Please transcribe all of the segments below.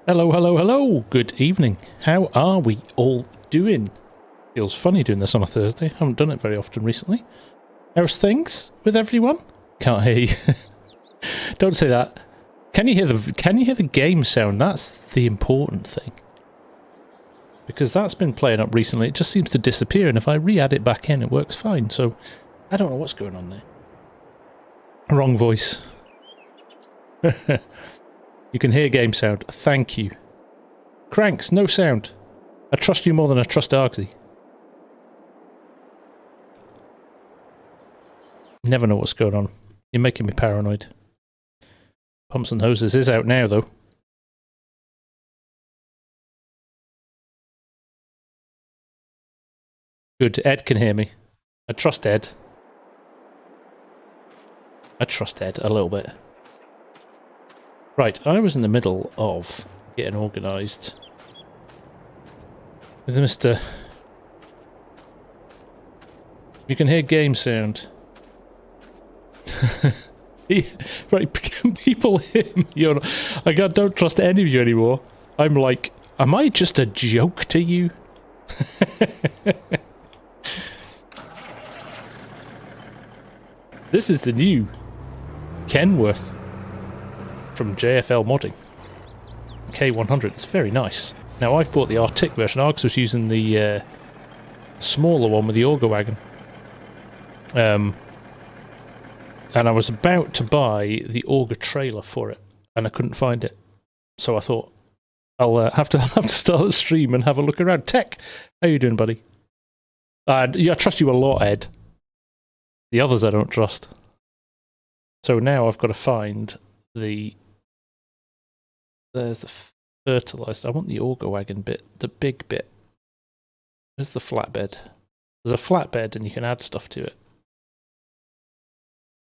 Hello, hello, hello. Good evening. How are we all doing? Feels funny doing this on a Thursday. Haven't done it very often recently. How's things with everyone? Can't hear you. Don't say that. Can you hear the game sound? That's the important thing. Because that's been playing up recently. It just seems to disappear, and if I re-add it back in, it works fine. So I don't know what's going on there. Wrong voice. You can hear game sound. Thank you. Cranks, no sound. I trust you more than I trust argsy. Never know what's going on. You're making me paranoid. Pumps and Hoses is out now, though. Good, Ed can hear me. I trust Ed. I trust Ed a little bit. Right, I was in the middle of getting organised with Mr. You can hear game sound. Right, people hear me. Don't trust any of you anymore. I'm like, am I just a joke to you? This is the new Kenworth from JFL Modding. K100, it's very nice. Now I've bought the Arctic version. Args was using the smaller one with the auger wagon. And I was about to buy the auger trailer for it, and I couldn't find it. So I thought, I'll have to start the stream and have a look around. Tech, how you doing, buddy? Yeah, I trust you a lot, Ed. The others I don't trust. So now I've got to find the... There's the fertilizer. I want the auger wagon bit, the big bit. There's the flatbed. There's a flatbed and you can add stuff to it.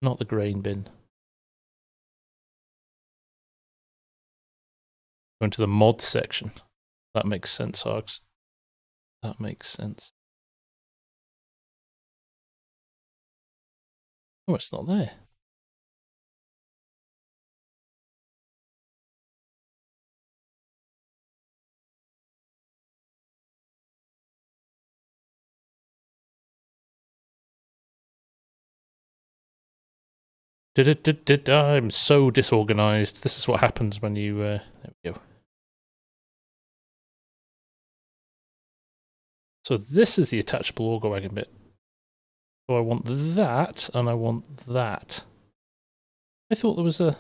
Not the grain bin. Going to the mod section. That makes sense, Args. That makes sense. Oh, it's not there. I'm so disorganized. This is what happens when you... there we go. So this is the attachable auger wagon bit. So I want that, and I want that. I thought there was a...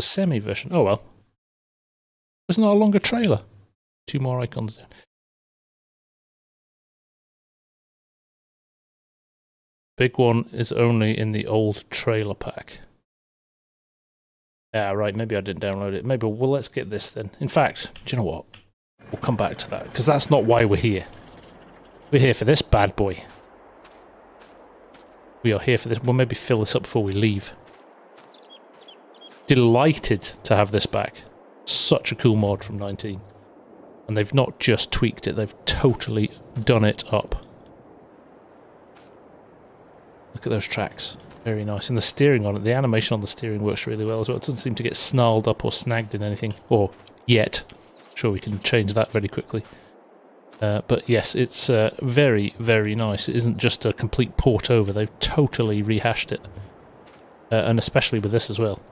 semi version. Oh well. Wasn't that a longer trailer? 2 more icons there. Big one is only in the old trailer pack. Yeah, right, maybe I didn't download it. Maybe, well, let's get this then. In fact, do you know what? We'll come back to that, because that's not why we're here. We're here for this bad boy. We are here for this. We'll maybe fill this up before we leave. Delighted to have this back. Such a cool mod from 19. And they've not just tweaked it, they've totally done it up. Look at those tracks. Very nice. And the steering on it, the animation on the steering works really well as well. It doesn't seem to get snarled up or snagged in anything. Or yet. I'm sure we can change that very quickly. But yes, it's very, very nice. It isn't just a complete port over. They've totally rehashed it. And especially with this as well.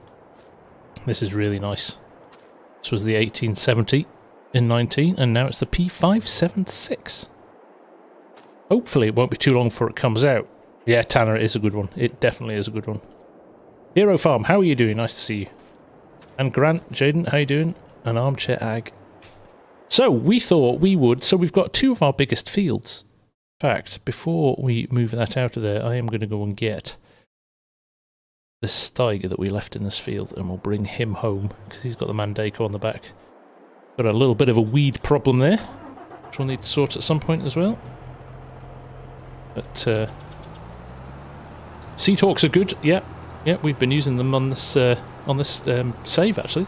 This is really nice. This was the 1870 in 19, and now it's the P576. Hopefully it won't be too long before it comes out. Yeah, Tanner, it is a good one. It definitely is a good one. Hero Farm, how are you doing? Nice to see you. And Grant, Jaden, how you doing? And Armchair Ag. So, we thought we would... So we've got 2 of our biggest fields. In fact, before we move that out of there, I am going to go and get this Steiger that we left in this field, and we'll bring him home, because he's got the Mandako on the back. Got a little bit of a weed problem there, which we'll need to sort at some point as well. But, Sea Talks are good, yeah, we've been using them on this save, actually.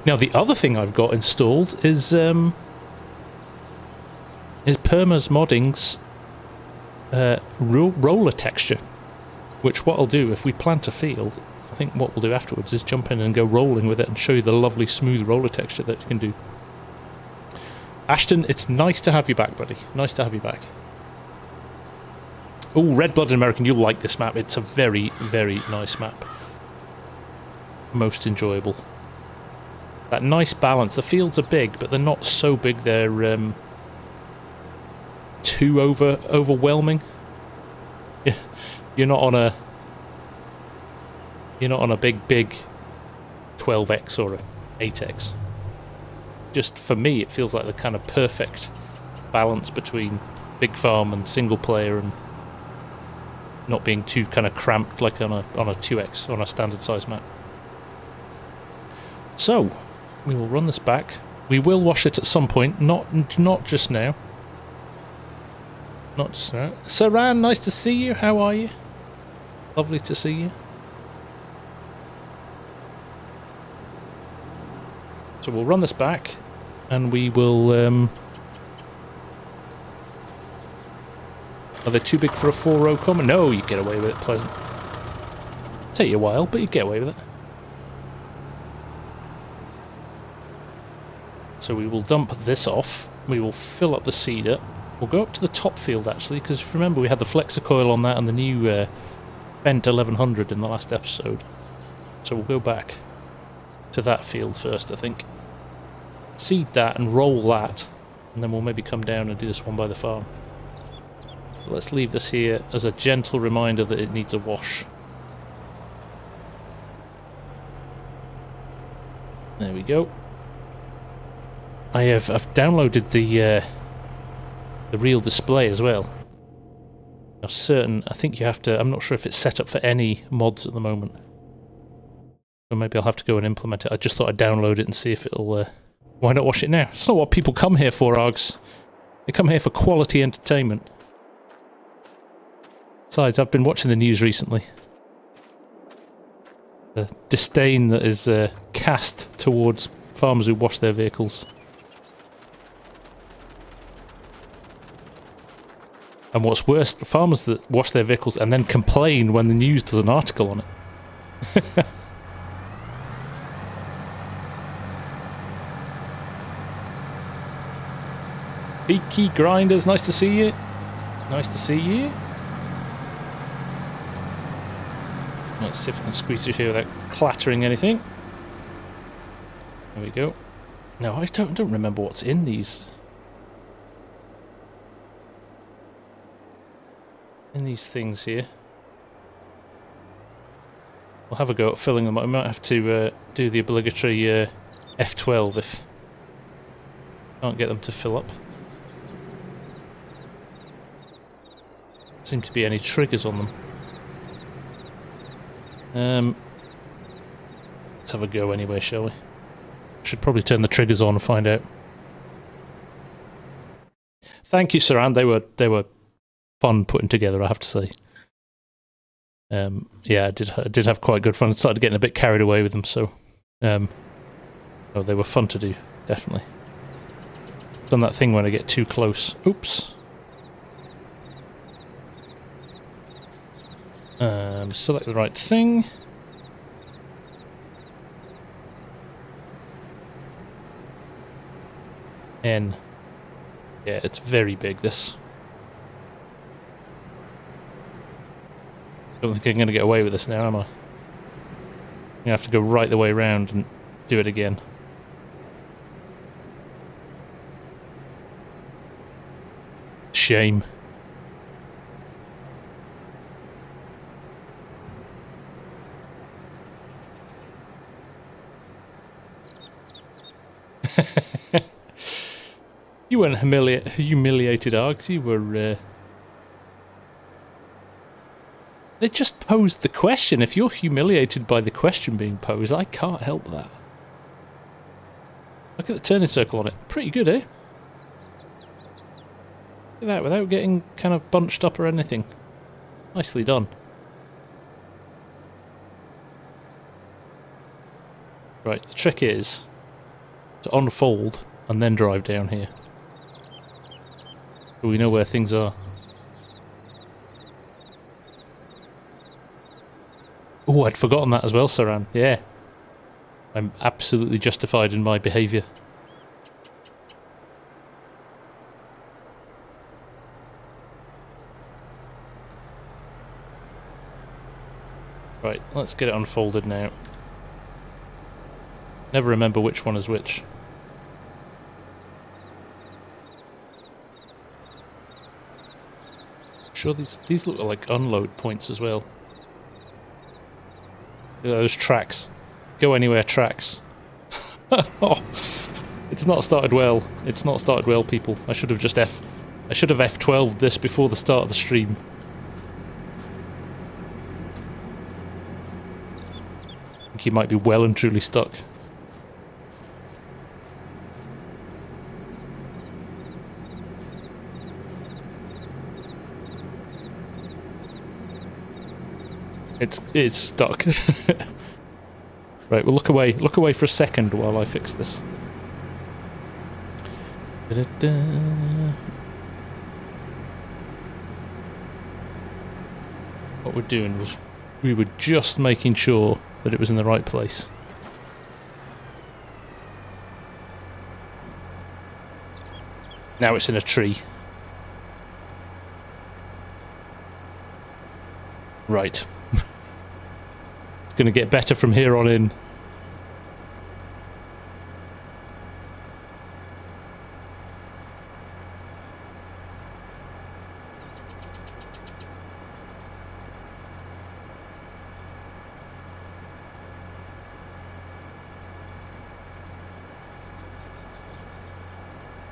Now, the other thing I've got installed is Perma's Modding's roller texture, which what I'll do, if we plant a field, I think what we'll do afterwards is jump in and go rolling with it and show you the lovely smooth roller texture that you can do. Ashton, it's nice to have you back, buddy. Nice to have you back. Oh, Red-Blooded American, you'll like this map. It's a very, very nice map. Most enjoyable. That nice balance. The fields are big, but they're not so big they're too overwhelming. Yeah, you're not on a big 12x or a 8x. Just for me, it feels like the kind of perfect balance between big farm and single player, and not being too kind of cramped like on a 2x on a standard size map. So we will run this back. We will wash it at some point, not just now. Not just now. Saran, nice to see you. How are you? Lovely to see you. So we'll run this back, and we will... Are they too big for a 4-row common? No, you get away with it, Pleasant. Take you a while, but you get away with it. So we will dump this off. We will fill up the seeder. We'll go up to the top field, actually, because remember we had the flexor coil on that and the new Bent 1100 in the last episode. So we'll go back to that field first, I think. Seed that and roll that, and then we'll maybe come down and do this one by the farm. So let's leave this here as a gentle reminder that it needs a wash. There we go. I've downloaded the real display as well. Now I think you have to, I'm not sure if it's set up for any mods at the moment. So maybe I'll have to go and implement it. I just thought I'd download it and see if it'll, why not wash it now? It's not what people come here for, Args. They come here for quality entertainment. Besides, I've been watching the news recently. The disdain that is cast towards farmers who wash their vehicles. And what's worse, the farmers that wash their vehicles and then complain when the news does an article on it. Peaky Grinders, nice to see you. Nice to see you. Let's see if I can squeeze through here without clattering anything. There we go. No, I don't remember what's in these. In these things here. We'll have a go at filling them up. I might have to do the obligatory F12 if can't get them to fill up. Seem to be any triggers on them. Let's have a go anyway, shall we? Should probably turn the triggers on and find out. Thank you, Saran. They were fun putting together, I have to say. Yeah, I did have quite good fun. I started getting a bit carried away with them, so oh, they were fun to do, definitely. Done that thing when I get too close. Oops. Select the right thing. N. Yeah, it's very big, this. Don't think I'm going to get away with this now, am I? I'm going to have to go right the way around and do it again. Shame. You weren't humiliated, Args. You were... They just posed the question. If you're humiliated by the question being posed, I can't help that. Look at the turning circle on it. Pretty good, eh? Look at that, without getting kind of bunched up or anything. Nicely done. Right, the trick is to unfold and then drive down here. So we know where things are. Oh, I'd forgotten that as well, Saran. Yeah. I'm absolutely justified in my behaviour. Right, let's get it unfolded now. Never remember which one is which. Sure, these look like unload points as well. Look at those tracks. Go anywhere tracks. Oh, it's not started well. It's not started well, people. I should have F12'd this before the start of the stream. I think he might be well and truly stuck. It's stuck. Right, well look away for a second while I fix this. What we're doing was we were just making sure that it was in the right place. Now it's in a tree. Right. It's going to get better from here on in.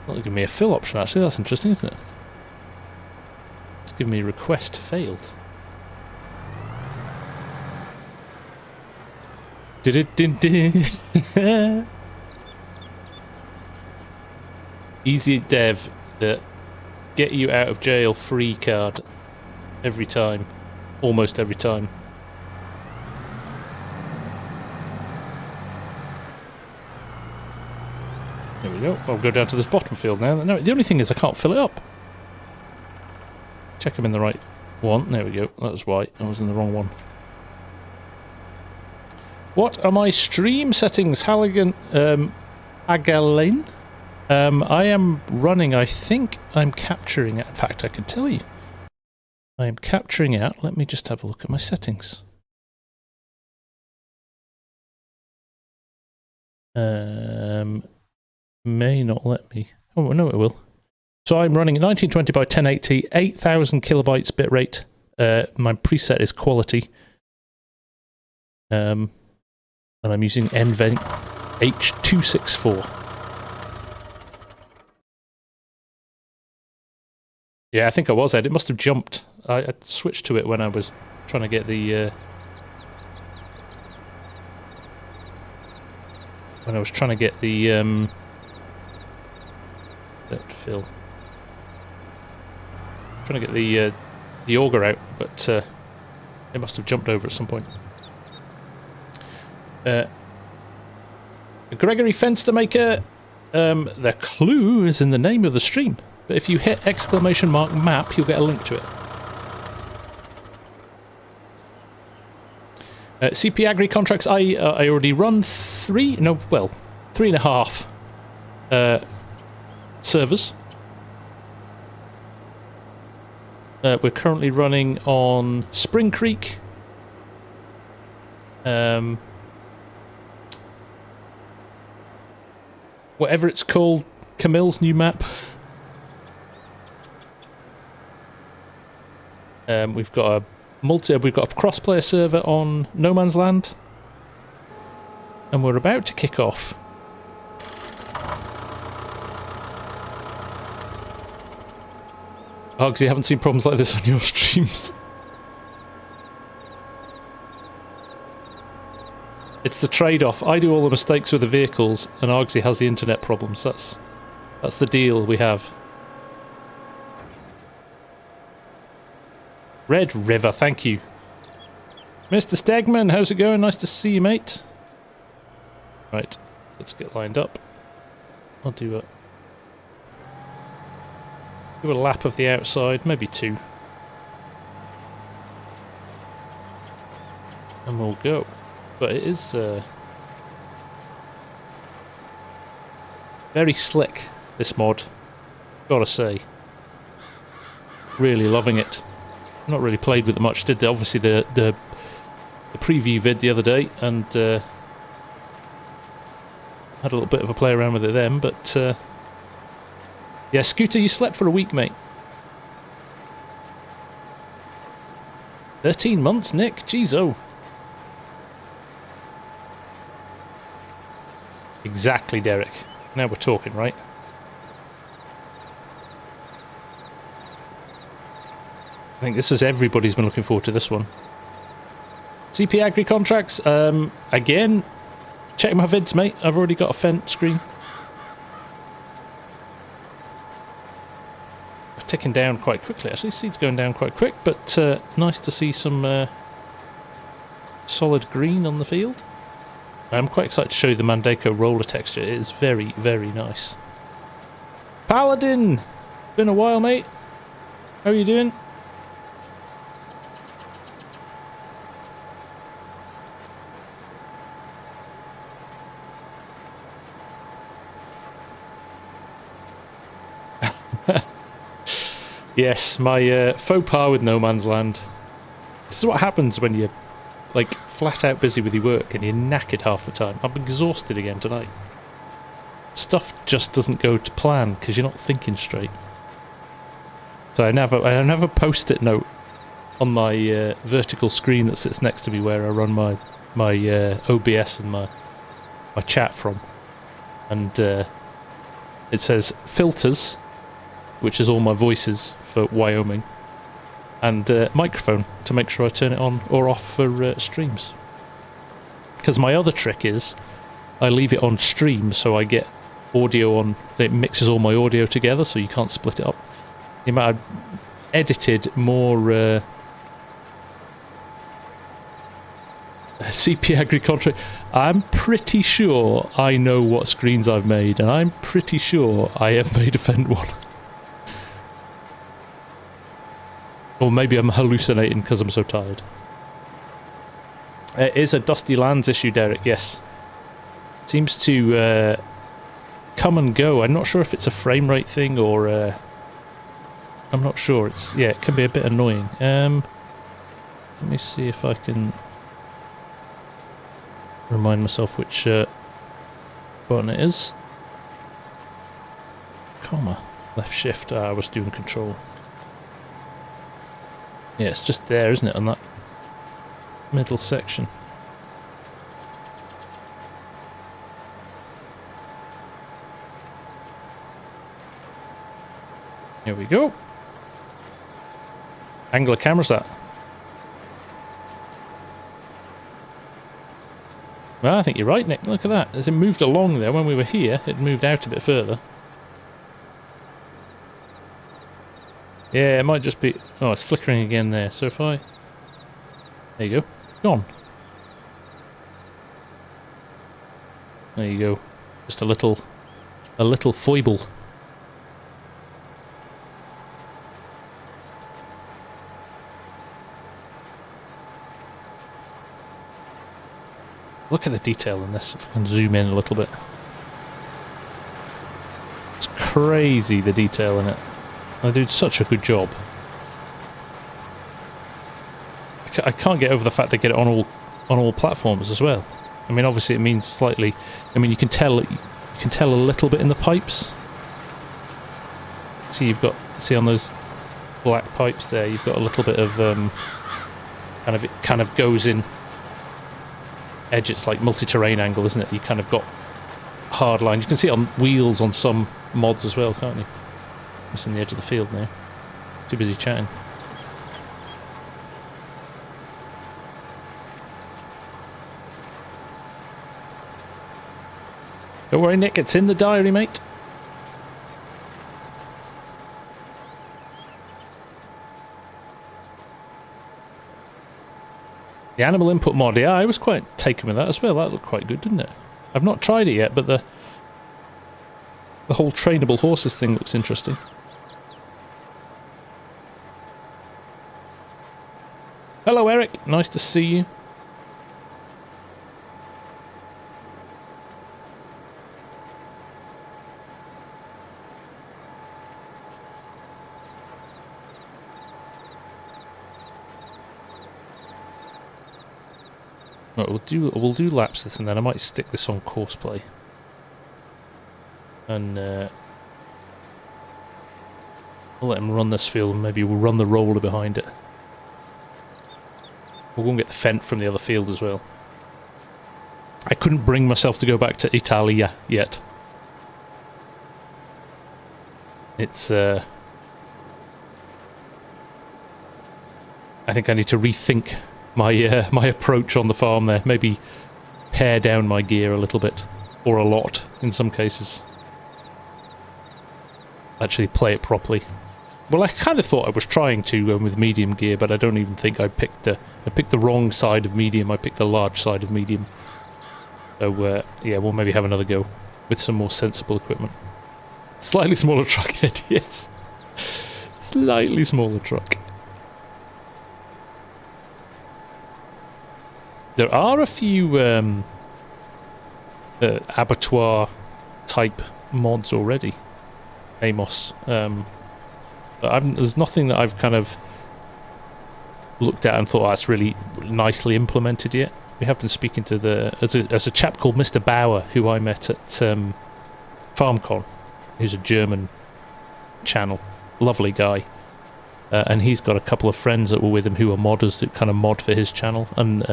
Well, give me a fill option actually, that's interesting, isn't it? It's giving me request failed. Did it? Easy dev, the get you out of jail free card every time, almost every time. There we go. I'll go down to this bottom field now. No, the only thing is I can't fill it up. Check I'm in the right one. There we go. That was why I was in the wrong one. What are my stream settings, Halligan? Agalin? I am running, I think I'm capturing it. In fact, I can tell you. I am capturing out. Let me just have a look at my settings. May not let me. Oh, no, it will. So I'm running 1920 by 1080, 8000 kilobytes bitrate. My preset is quality. And I'm using Nven H264. Yeah, I think I was, Ed. It must have jumped. I switched to it when I was trying to get the... when I was trying to get the... fill. Trying to get the auger out, but it must have jumped over at some point. Gregory Fenstermaker, the clue is in the name of the stream, but if you hit !map, you'll get a link to it. CP Agri contracts, I already run 3.5 servers. We're currently running on Spring Creek. Whatever it's called, Camille's new map. We've got a cross-player server on No Man's Land, and we're about to kick off. Argsy, I haven't seen problems like this on your streams. It's the trade-off. I do all the mistakes with the vehicles, and Argsy has the internet problems. That's the deal we have. Red River, thank you. Mr. Stegman, how's it going? Nice to see you, mate. Right, let's get lined up. I'll do a lap of the outside, maybe 2. and we'll go. But it is very slick, this mod, gotta say. Really loving it. Not really played with it much. Did obviously the preview vid the other day, and had a little bit of a play around with it then, but yeah, Scooter, you slept for a week, mate. 13 months, Nick? Jeez, oh. Exactly, Derek. Now we're talking, right? I think this is everybody's been looking forward to this one. CP Agri contracts, again, check my vids, mate. I've already got a Fent screen. We're ticking down quite quickly, actually. Seed's going down quite quick, but nice to see some solid green on the field. I'm quite excited to show you the Mandeko roller texture. It is very, very nice. Paladin! Been a while, mate. How are you doing? Yes, my faux pas with No Man's Land. This is what happens when you're like flat out busy with your work and you're knackered half the time. I'm exhausted again tonight. Stuff just doesn't go to plan because you're not thinking straight. So I have a post-it note on my vertical screen that sits next to me where I run my OBS and my chat from, and it says filters, which is all my voices for Wyoming, and microphone to make sure I turn it on or off for streams. Because my other trick is I leave it on stream so I get audio on, it mixes all my audio together so you can't split it up. The amount I've edited more CP Agri contract. I'm pretty sure I know what screens I've made, and I'm pretty sure I have made a Fent one. Or maybe I'm hallucinating because I'm so tired. It is a Dusty Lands issue, Derek, yes. Seems to come and go. I'm not sure if it's a frame rate thing or... I'm not sure. It's, yeah, it can be a bit annoying. Let me see if I can remind myself which button it is. Comma. Left shift. I was doing control. Yeah, it's just there, isn't it, on that middle section. Here we go. Angle of camera's that? Well, I think you're right, Nick. Look at that. As it moved along there, when we were here, it moved out a bit further. Yeah, it might just be... Oh, it's flickering again there. So if I... There you go. Gone. There you go. Just a little foible. Look at the detail in this, if I can zoom in a little bit. It's crazy, the detail in it. They did such a good job. I can't get over the fact they get it on all platforms as well. I mean, obviously it means slightly... I mean, you can tell a little bit in the pipes. See, you've got... See on those black pipes there, you've got a little bit of... it kind of goes in... edge. It's like multi-terrain angle, isn't it? You kind of got hard lines. You can see it on wheels on some mods as well, can't you? Missing the edge of the field now. Too busy chatting. Don't worry, Nick, it's in the diary, mate. The animal input mod, yeah, I was quite taken with that as well. That looked quite good, didn't it? I've not tried it yet, but the whole trainable horses thing looks interesting. Hello, Eric. Nice to see you. Right, we'll do laps this, and then I might stick this on course play. And we'll let him run this field, and maybe we'll run the roller behind it. We'll go and get the Fent from the other field as well. I couldn't bring myself to go back to Italia yet. It's I think I need to rethink my my approach on the farm there. Maybe pare down my gear a little bit, or a lot in some cases. Actually play it properly. Well, I kind of thought I was trying to with medium gear, but I don't even think I picked the wrong side of medium. I picked the large side of medium. So yeah, we'll maybe have another go with some more sensible equipment. Slightly smaller truck head, yes. Slightly smaller truck. There are a few abattoir type mods already. Amos. But there's nothing that I've kind of looked at and thought, oh, that's really nicely implemented yet. We have been speaking to there's a chap called Mr. Bauer who I met at FarmCon, who's a German channel, lovely guy, and he's got a couple of friends that were with him who are modders that kind of mod for his channel, and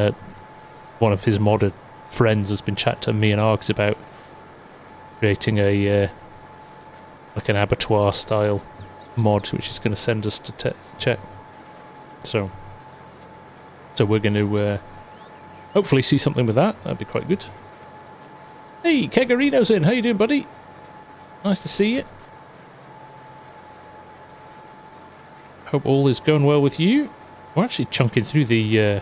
one of his modder friends has been chatting to me and Args about creating a like an abattoir style mod, which he's going to send us to check. So we're going to hopefully see something with that. That'd be quite good. Hey, Kegarino's in. How you doing, buddy? Nice to see you. Hope all is going well with you. We're actually chunking through the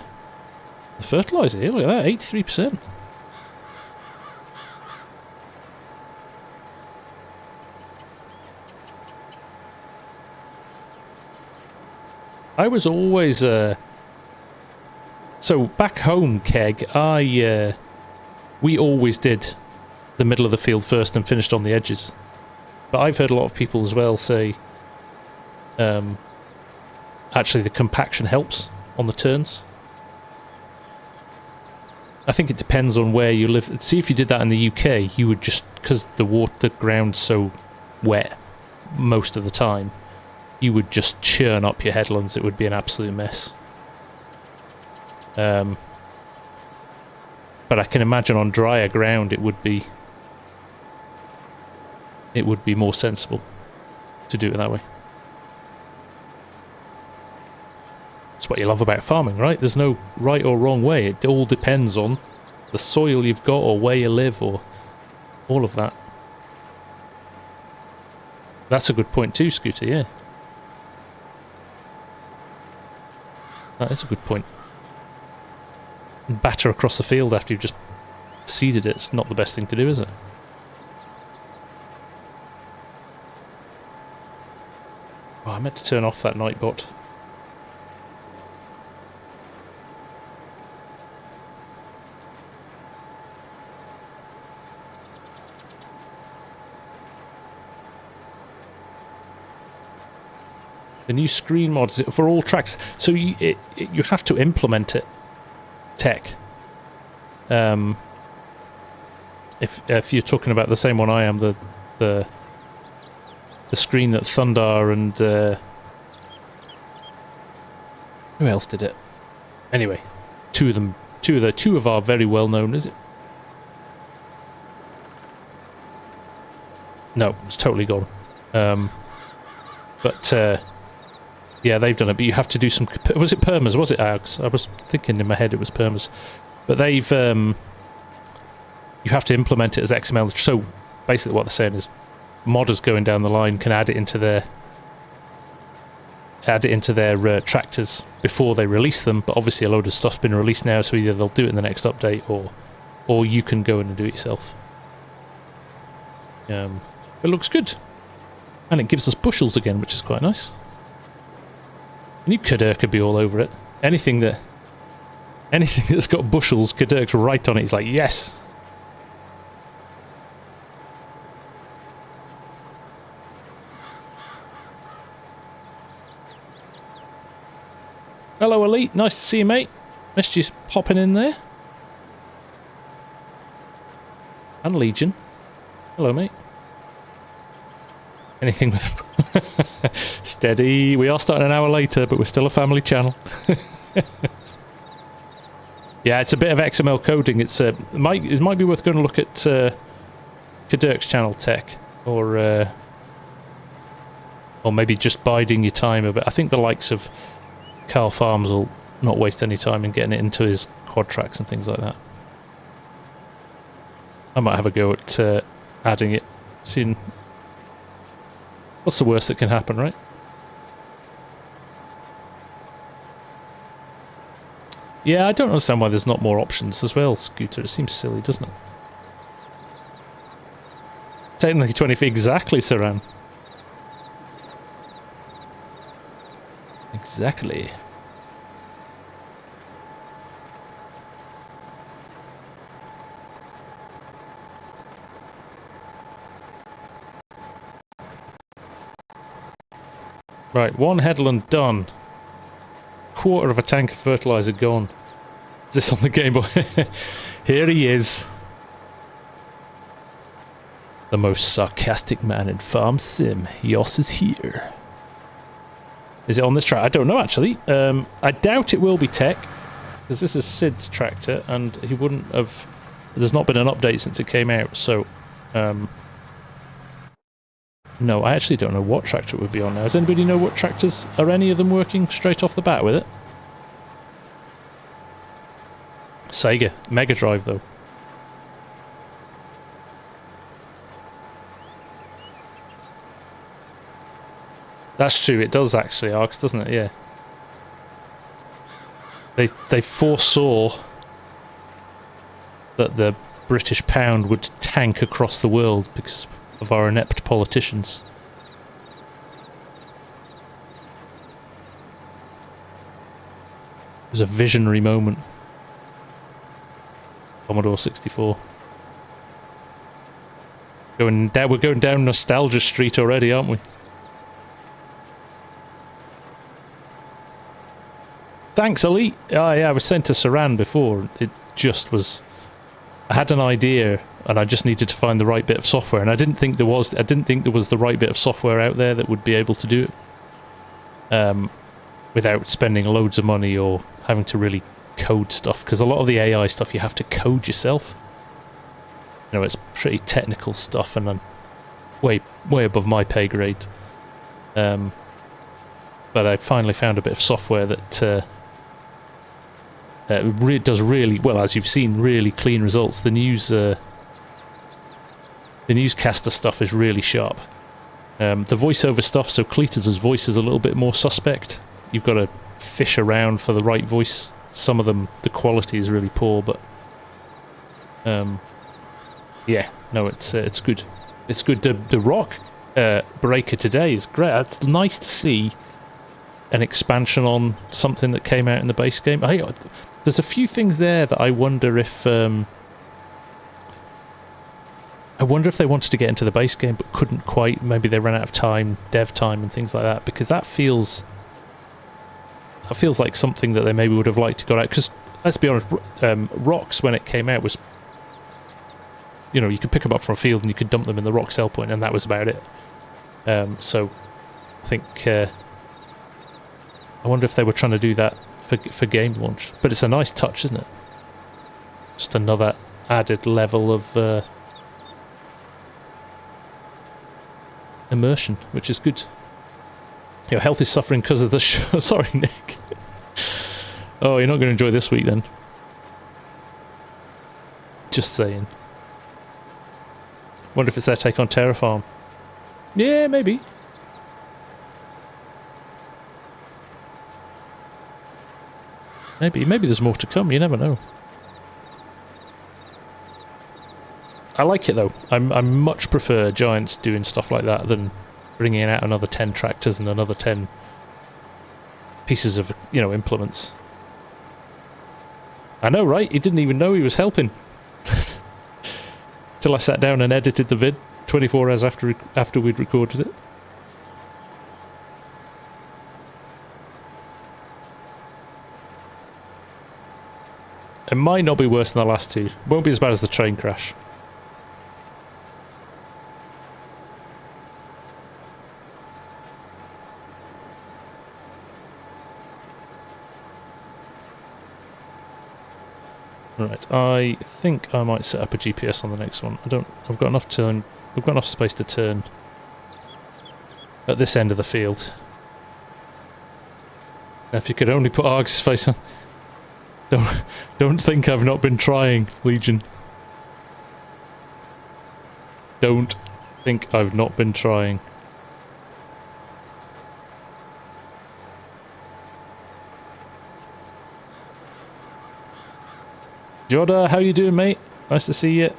fertilizer here. Look at that, 83%. I was always so back home, Keg, we always did the middle of the field first and finished on the edges. But I've heard a lot of people as well say actually the compaction helps on the turns. I think it depends on where you live. See, if you did that in the UK, you would just, because the ground's so wet most of the time, you would just churn up your headlands. It would be an absolute mess. But I can imagine on drier ground it would be more sensible to do it that way. That's what you love about farming, right? There's no right or wrong way. It all depends on the soil you've got or where you live or all of that. That's a good point too, Scooter, yeah. That is a good point. Batter across the field after you've just seeded it. It's not the best thing to do, is it? Oh, I meant to turn off that Nightbot. The new screen mod, is it for all tracks? So you have to implement it, tech. If you're talking about the same one I am, the screen that Thundar and who else did it? Anyway, two of our very well known. Is it? No, it's totally gone. But yeah, they've done it. But you have to do some. Was it permas? Was it ARGs? I was thinking in my head it was permas. But they've you have to implement it as XML. So basically, what they're saying is, modders going down the line can add it into their tractors before they release them. But obviously, a load of stuff's been released now, so either they'll do it in the next update, or you can go in and do it yourself. It looks good, and it gives us bushels again, which is quite nice. And you Kadir could be all over it. Anything that's got bushels, Kadir's right on it. He's like, yes. Hello, Elite. Nice to see you, mate. Missed you popping in there. And Legion. Hello, mate. Anything with... Steady. We are starting an hour later, but we're still a family channel. Yeah, it's a bit of XML coding. It's it might be worth going to look at Kadirk's channel Tech, or maybe just biding your time a bit. I think the likes of Carl Farms will not waste any time in getting it into his quad tracks and things like that. I might have a go at adding it, seeing what's the worst that can happen, right? Yeah, I don't understand why there's not more options as well, Scooter. It seems silly, doesn't it? Technically 20 feet exactly, Saran. Exactly. Right, one headland done. Quarter of a tank of fertilizer gone. Is this on the Game Boy? Here he is. The most sarcastic man in FarmSim. Yoss is here. Is it on this track? I don't know, actually. I doubt it will be Tech, because this is Sid's tractor, and he wouldn't have... There's not been an update since it came out, so... No, I actually don't know what tractor it would be on now. Does anybody know what tractors... Are any of them working straight off the bat with it? Sega. Mega Drive, though. That's true, it does actually, Arcs, doesn't it? Yeah. They foresaw that the British pound would tank across the world because of our inept politicians. It was a visionary moment. Commodore 64. We're going down nostalgia street already, aren't we? Thanks, Elite. Oh, yeah, I was sent to Saran before. It just was... I had an idea, and I just needed to find the right bit of software, and I didn't think there was the right bit of software out there that would be able to do it. Without spending loads of money or having to really code stuff, because a lot of the AI stuff you have to code yourself. You know, it's pretty technical stuff, and I'm way above my pay grade. But I finally found a bit of software that does really well, as you've seen, really clean results. The newscaster stuff is really sharp. The voiceover stuff, so Cletus's voice is a little bit more suspect. You've got to fish around for the right voice. Some of them, the quality is really poor, but yeah, no, it's good. It's good. The rock breaker today is great. It's nice to see an expansion on something that came out in the base game. There's a few things there that I wonder if they wanted to get into the base game but couldn't quite. Maybe they ran out of time, dev time, and things like that. Because that feels like something that they maybe would have liked to go out. Because let's be honest, rocks when it came out was, you know, you could pick them up from a field and you could dump them in the rock sell point, and that was about it. So I think I wonder if they were trying to do that for game launch. But it's a nice touch, isn't it? Just another added level of immersion, which is good. Your health is suffering because of the show. Sorry, Nick. Oh, you're not going to enjoy this week then. Just saying. Wonder if it's their take on Terraform. Yeah, maybe. Maybe there's more to come, you never know. I like it though. I much prefer Giants doing stuff like that than bringing out another 10 tractors and another 10 pieces of, you know, implements. I know, right? He didn't even know he was helping. Till I sat down and edited the vid 24 hours after we'd recorded it. It might not be worse than the last two. It won't be as bad as the train crash. Right, I think I might set up a GPS on the next one. I've got enough turn, I've got enough space to turn at this end of the field. Now, if you could only put Arg's face on. Don't think I've not been trying, Legion. Don't think I've not been trying. Joda, how you doing, mate? Nice to see you.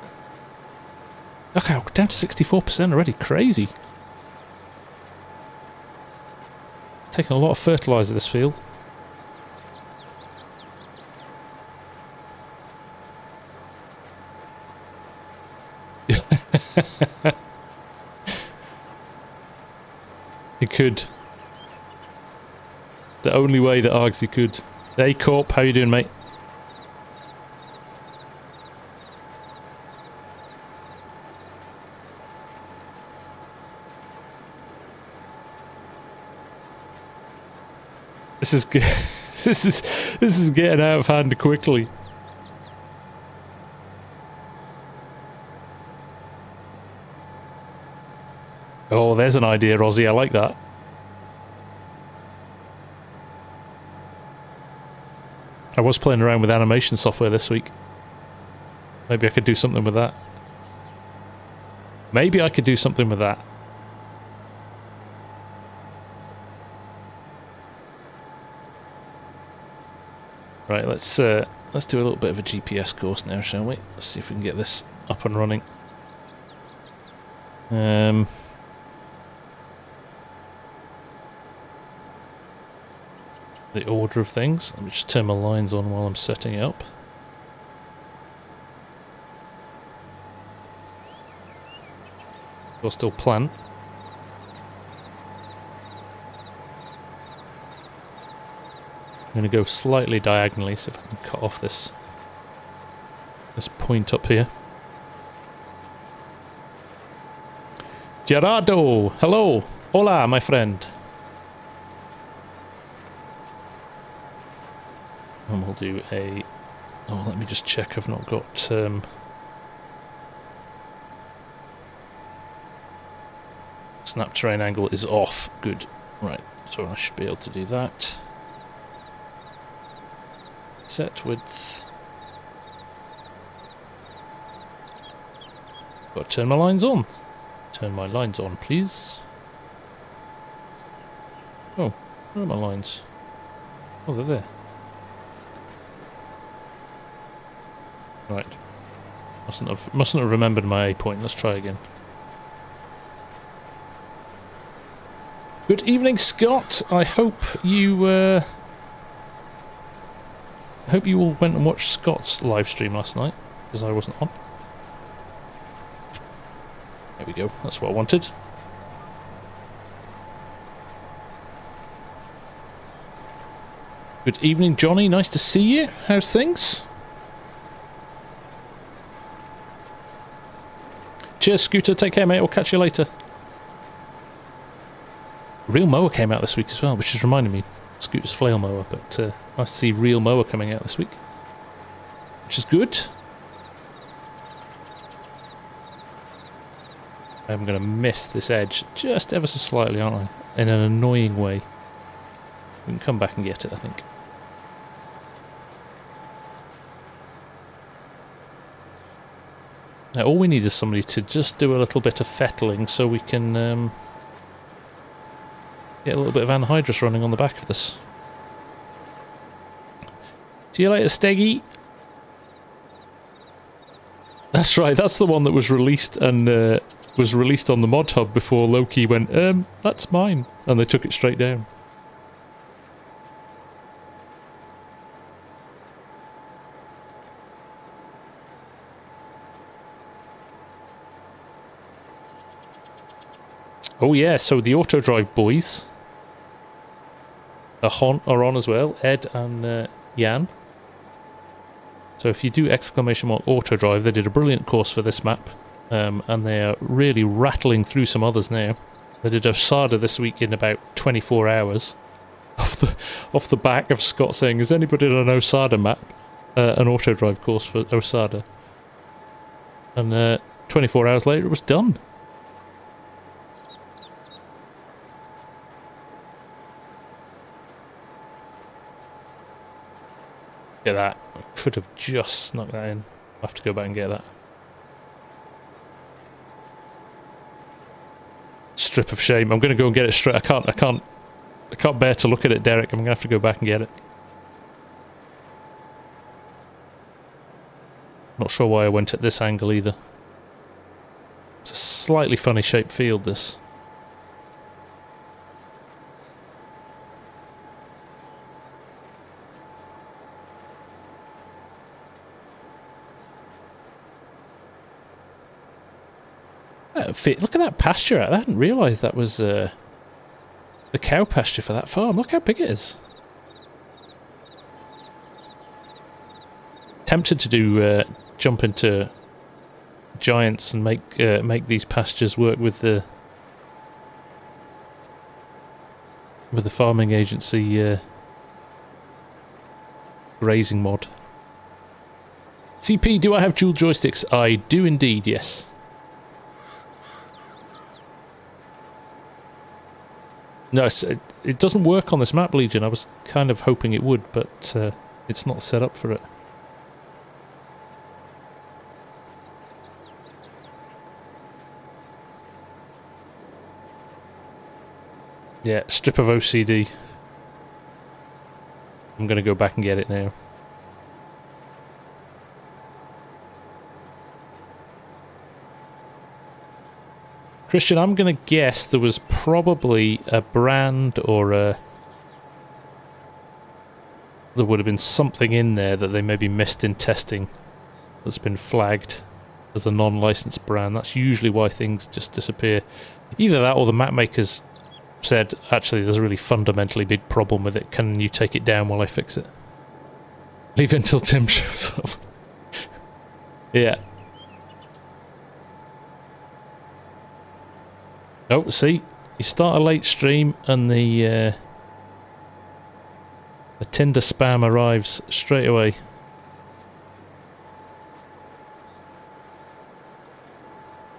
Look, I'm down to 64% already. Crazy. Taking a lot of fertiliser this field. He could. The only way that Argsy could. Hey Corp, how you doing, mate? This is good. This is getting out of hand quickly. Oh, there's an idea, Rozzy. I like that. I was playing around with animation software this week. Maybe I could do something with that. Maybe I could do something with that. Right, let's do a little bit of a GPS course now, shall we? Let's see if we can get this up and running. The order of things. Let me just turn my lines on while I'm setting it up. We'll still plant. I'm going to go slightly diagonally, see if I can cut off this point up here. Gerardo, hello, hola, my friend. And we'll do a. Oh, let me just check. I've not got. Snap terrain angle is off. Good. Right. So I should be able to do that. Set width. Got to turn my lines on. Turn my lines on, please. Oh, where are my lines? Oh, they're there. Right. Mustn't have remembered my A point. Let's try again. Good evening, Scott. I hope you all went and watched Scott's live stream last night, because I wasn't on. There we go. That's what I wanted. Good evening, Johnny. Nice to see you. How's things? Cheers, Scooter. Take care, mate. We'll catch you later. Real Mower came out this week as well, which is reminding me. Scooter's Flail Mower, but nice to see Real Mower coming out this week, which is good. I'm going to miss this edge just ever so slightly, aren't I? In an annoying way. We can come back and get it, I think. Now all we need is somebody to just do a little bit of fettling so we can get a little bit of anhydrous running on the back of this. See you later, Steggy. That's right, that's the one that was released and was released on the mod hub before Loki went, that's mine, and they took it straight down. Oh yeah, so the auto drive boys are on as well, Ed and Jan. So if you do exclamation mark auto drive, they did a brilliant course for this map, and they are really rattling through some others now. They did Osada this week in about 24 hours, off the back of Scott saying, "Is anybody on an Osada map?" an auto drive course for Osada. And 24 hours later it was done. Get that. I could have just snuck that in. I'll have to go back and get that. Strip of shame. I'm going to go and get it straight. I can't bear to look at it, Derek. I'm going to have to go back and get it. Not sure why I went at this angle either. It's a slightly funny shaped field, this. Look at that pasture. I hadn't realised that was the cow pasture for that farm. Look how big it is. Tempted to do jump into Giants and make these pastures work with the farming agency grazing mod. CP, do I have dual joysticks? I do indeed, yes. No, it doesn't work on this map, Legion. I was kind of hoping it would, but it's not set up for it. Yeah, strip of OCD. I'm going to go back and get it now. Christian, I'm going to guess there was probably a brand or there would have been something in there that they maybe missed in testing that's been flagged as a non-licensed brand. That's usually why things just disappear. Either that or the map makers said, actually, there's a really fundamentally big problem with it. Can you take it down while I fix it? Leave it until Tim shows up. Yeah. Oh, see, you start a late stream and the Tinder spam arrives straight away.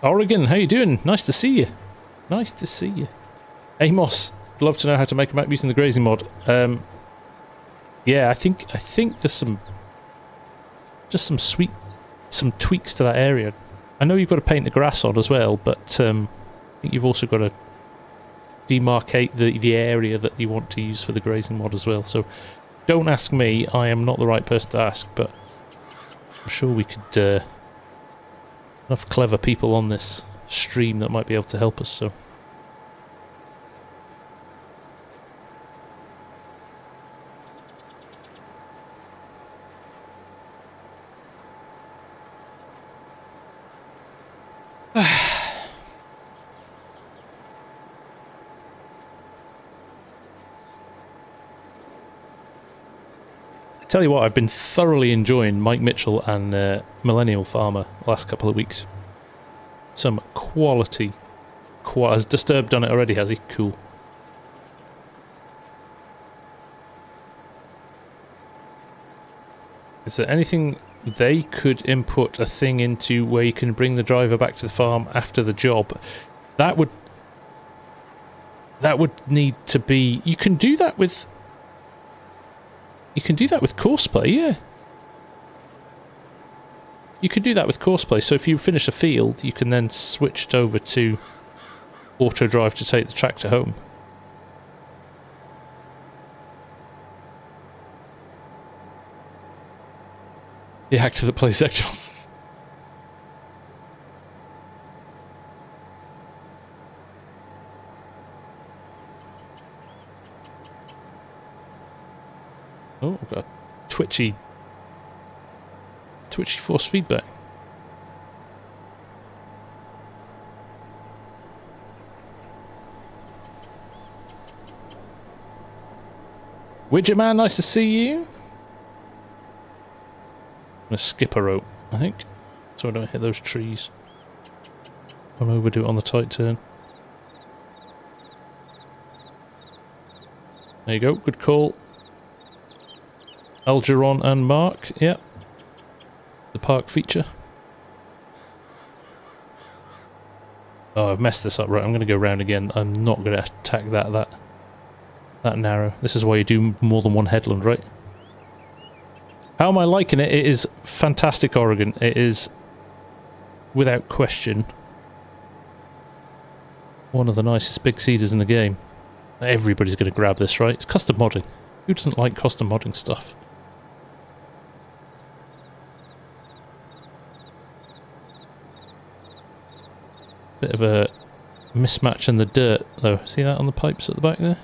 Oregon, how you doing? Nice to see you. Nice to see you. Amos, I'd love to know how to make a map using the grazing mod. Yeah, I think there's some tweaks to that area. I know you've got to paint the grass on as well, but I think you've also got to demarcate the area that you want to use for the grazing mod as well. So don't ask me, I am not the right person to ask, but I'm sure we could enough clever people on this stream that might be able to help us, so. Tell you what, I've been thoroughly enjoying Mike Mitchell and Millennial Farmer the last couple of weeks. Some quality. Has Disturbed done it already, has he? Cool. Is there anything they could input a thing into where you can bring the driver back to the farm after the job? That would need to be... You can do that with... You can do that with Courseplay, yeah. You can do that with Courseplay, so if you finish a field, you can then switch it over to auto drive to take the tractor home. The actor that plays Zach Johnson. Oh, I've got twitchy force feedback. Widget Man, nice to see you. I'm gonna skip a rope, I think, so I don't hit those trees. Don't overdo it on the tight turn. There you go, good call. Algeron and Mark, yep, the park feature. Oh, I've messed this up. Right, I'm going to go round again. I'm not going to attack that narrow. This is why you do more than one headland, right? How am I liking it? It is fantastic, Oregon. It is, without question, one of the nicest big seeders in the game. Everybody's going to grab this, right? It's custom modding. Who doesn't like custom modding stuff? Bit of a mismatch in the dirt, though. See that on the pipes at the back there?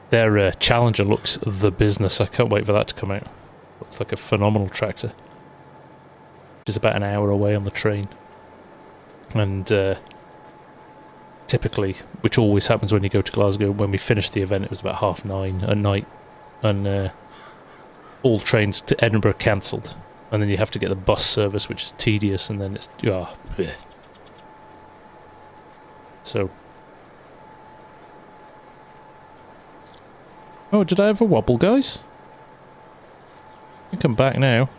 Their Challenger looks the business. I can't wait for that to come out. Looks like a phenomenal tractor. Which is about an hour away on the train. And typically, which always happens when you go to Glasgow, when we finished the event, it was about 9:30 at night. And all trains to Edinburgh cancelled, and then you have to get the bus service, which is tedious, and then it's so. Oh, did I have a wobble, guys? I think I'm back now.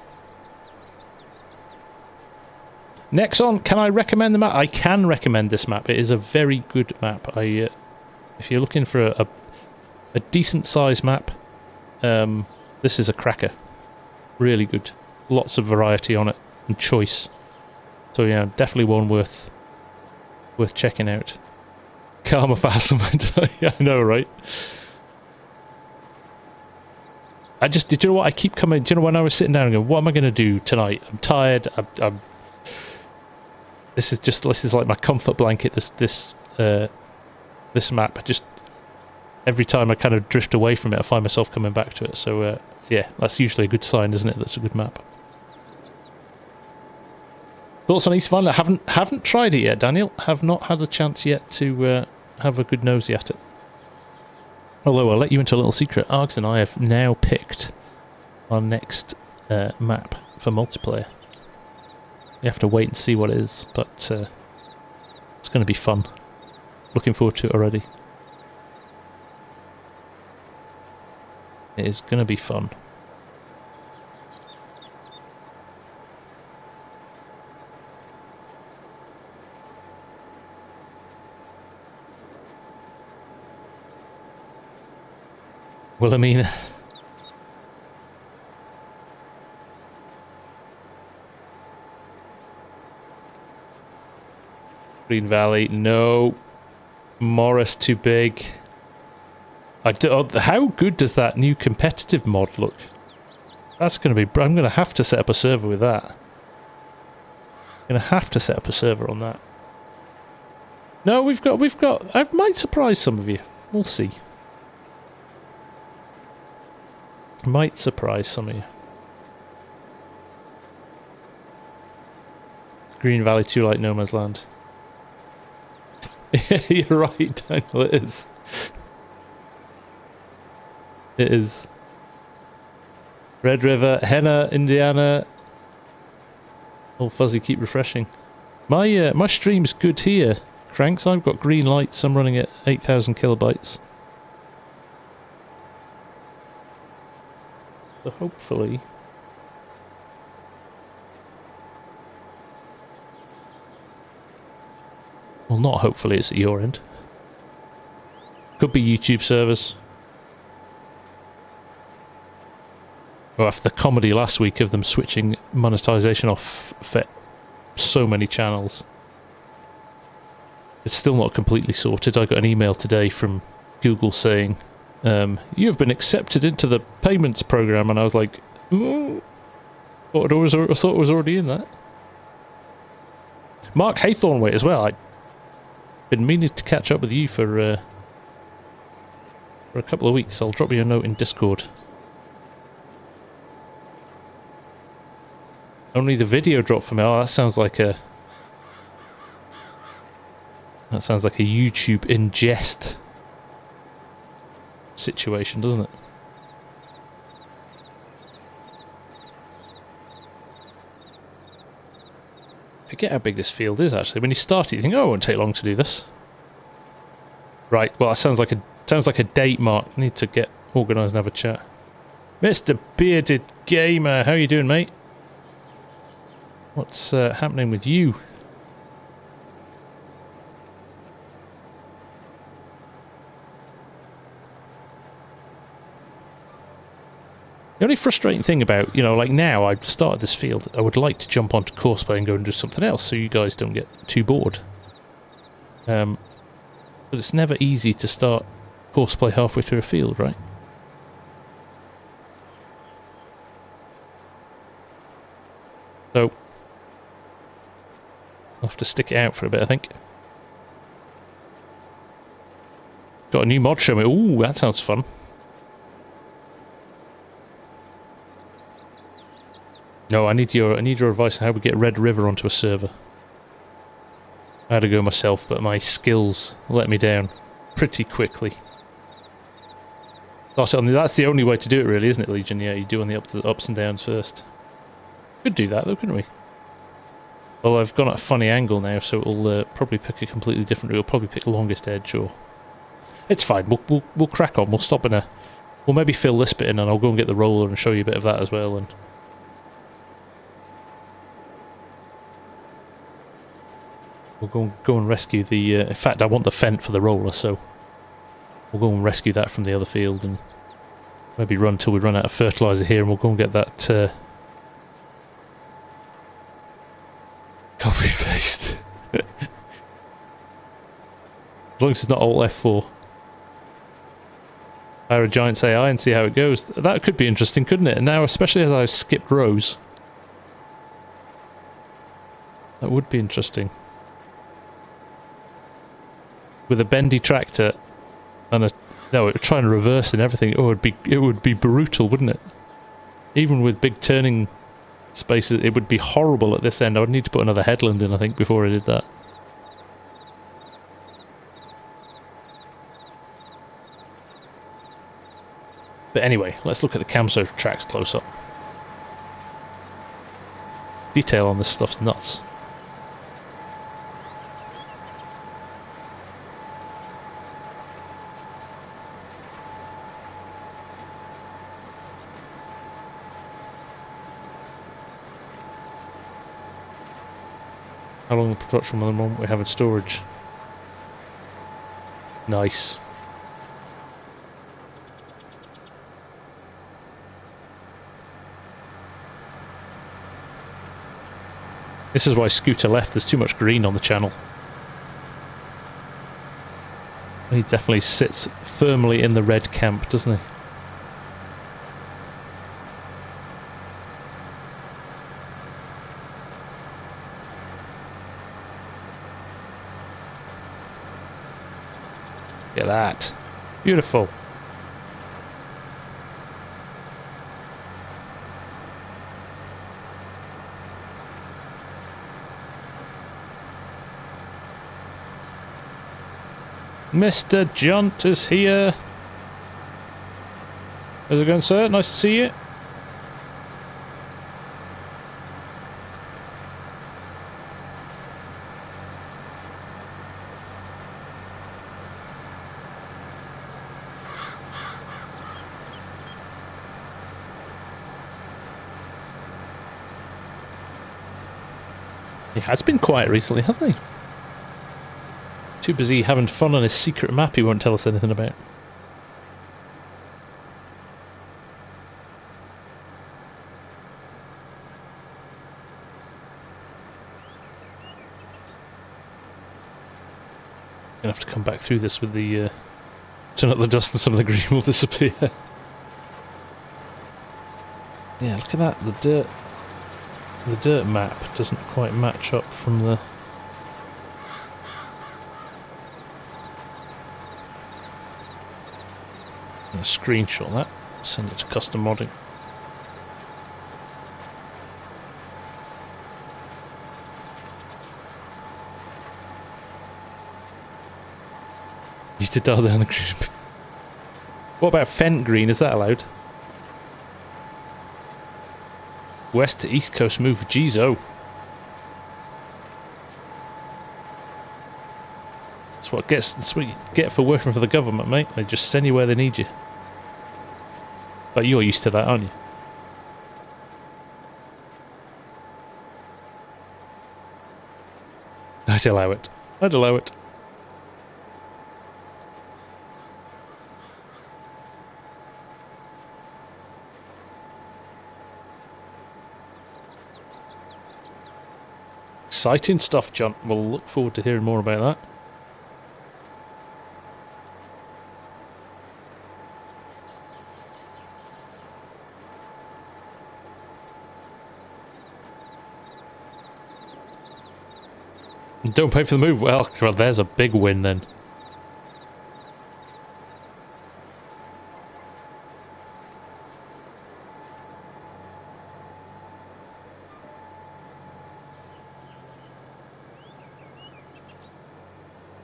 Nexon, can I recommend the map? I can recommend this map. It is a very good map. If you're looking for a decent sized map, this is a cracker. Really good. Lots of variety on it and choice. So yeah, definitely one worth checking out. Karma Fastlement. Yeah, I know, right? Did you know what? I keep coming. Do you know when I was sitting down and going, what am I going to do tonight? I'm tired. This is like my comfort blanket. This map. Every time I kind of drift away from it, I find myself coming back to it. So yeah, that's usually a good sign, isn't it? That's a good map. Thoughts on East Vineland? Haven't tried it yet, Daniel. Have not had the chance yet to have a good nosy at it. Although I'll let you into a little secret. Args and I have now picked our next map for multiplayer. You have to wait and see what it is, but it's going to be fun. Looking forward to it already. It is going to be fun. Wilhelmina. Green Valley, no. Morris, too big. How good does that new competitive mod look? That's going to be... I'm going to have to set up a server with that. I'm going to have to set up a server on that. No, we've got... I might surprise some of you. We'll see. Might surprise some of you. Green Valley, too like No Man's Land. You're right, Daniel, it is. It is. Red River, Henna, Indiana. All fuzzy, keep refreshing. My stream's good here, Cranks. I've got green lights. I'm running at 8,000 kilobytes. So hopefully... Well, not hopefully, it's at your end. Could be YouTube servers. Well, after the comedy last week of them switching monetization off for so many channels. It's still not completely sorted. I got an email today from Google saying, you have been accepted into the payments program, and I was like, oh, I thought it was already in that. Mark Haythornway as well. I've been meaning to catch up with you for a couple of weeks. I'll drop you a note in Discord. Only the video dropped for me. Oh, that sounds like a YouTube ingest situation, doesn't it? Forget how big this field is, actually. When you start it, you think, oh, it won't take long to do this. Right, well, that sounds like a date, Mark. I need to get organise and have a chat. Mr. Bearded Gamer, how you doing, mate? What's happening with you? The only frustrating thing about, you know, like now I've started this field, I would like to jump onto Courseplay and go and do something else so you guys don't get too bored. But it's never easy to start Courseplay halfway through a field, right? So, I'll have to stick it out for a bit, I think. Got a new mod show me. Ooh, that sounds fun. No, I need your advice on how we get Red River onto a server. I had to go myself, but my skills let me down pretty quickly. That's the only way to do it, really, isn't it, Legion? Yeah, you do on the ups and downs first. Could do that, though, couldn't we? Well, I've gone at a funny angle now, so it'll probably pick a completely different route. It'll probably pick the longest edge, or... It's fine, we'll crack on. We'll stop in a... We'll maybe fill this bit in, and I'll go and get the roller and show you a bit of that as well, and... We'll go and rescue the... in fact, I want the Fent for the roller, so... We'll go and rescue that from the other field, and... Maybe run till we run out of fertiliser here, and we'll go and get that... Copy paste. As long as it's not Alt F4. Hire a Giants AI and see how it goes. That could be interesting, couldn't it? And now, especially as I've skipped rows. That would be interesting. With a bendy tractor and a... No, it would try and reverse and everything. Oh, it would be brutal, wouldn't it? Even with big turning spaces, it would be horrible at this end. I would need to put another headland in, I think, before I did that. But anyway, let's look at the Camso tracks close up. Detail on this stuff's nuts. How long the production at the moment we have in storage? Nice. This is why Scooter left. There's too much green on the channel. He definitely sits firmly in the red camp, doesn't he? Look at that. Beautiful. Mr. Junt is here. How's it going, sir? Nice to see you. He has been quiet recently, hasn't he? Too busy having fun on his secret map he won't tell us anything about. Gonna have to come back through this with the turn up the dust and some of the green will disappear. Yeah, look at that, the dirt map doesn't quite match up from the... I'm going to screenshot that, send it to custom modding. Need to dial down the green. What about Fent green? Is that allowed? West to East Coast move, Geezo. That's what you get for working for the government, mate. They just send you where they need you. But you're used to that, aren't you? I'd allow it. I'd allow it. Exciting stuff, John. We'll look forward to hearing more about that. Don't pay for the move. Well, there's a big win then.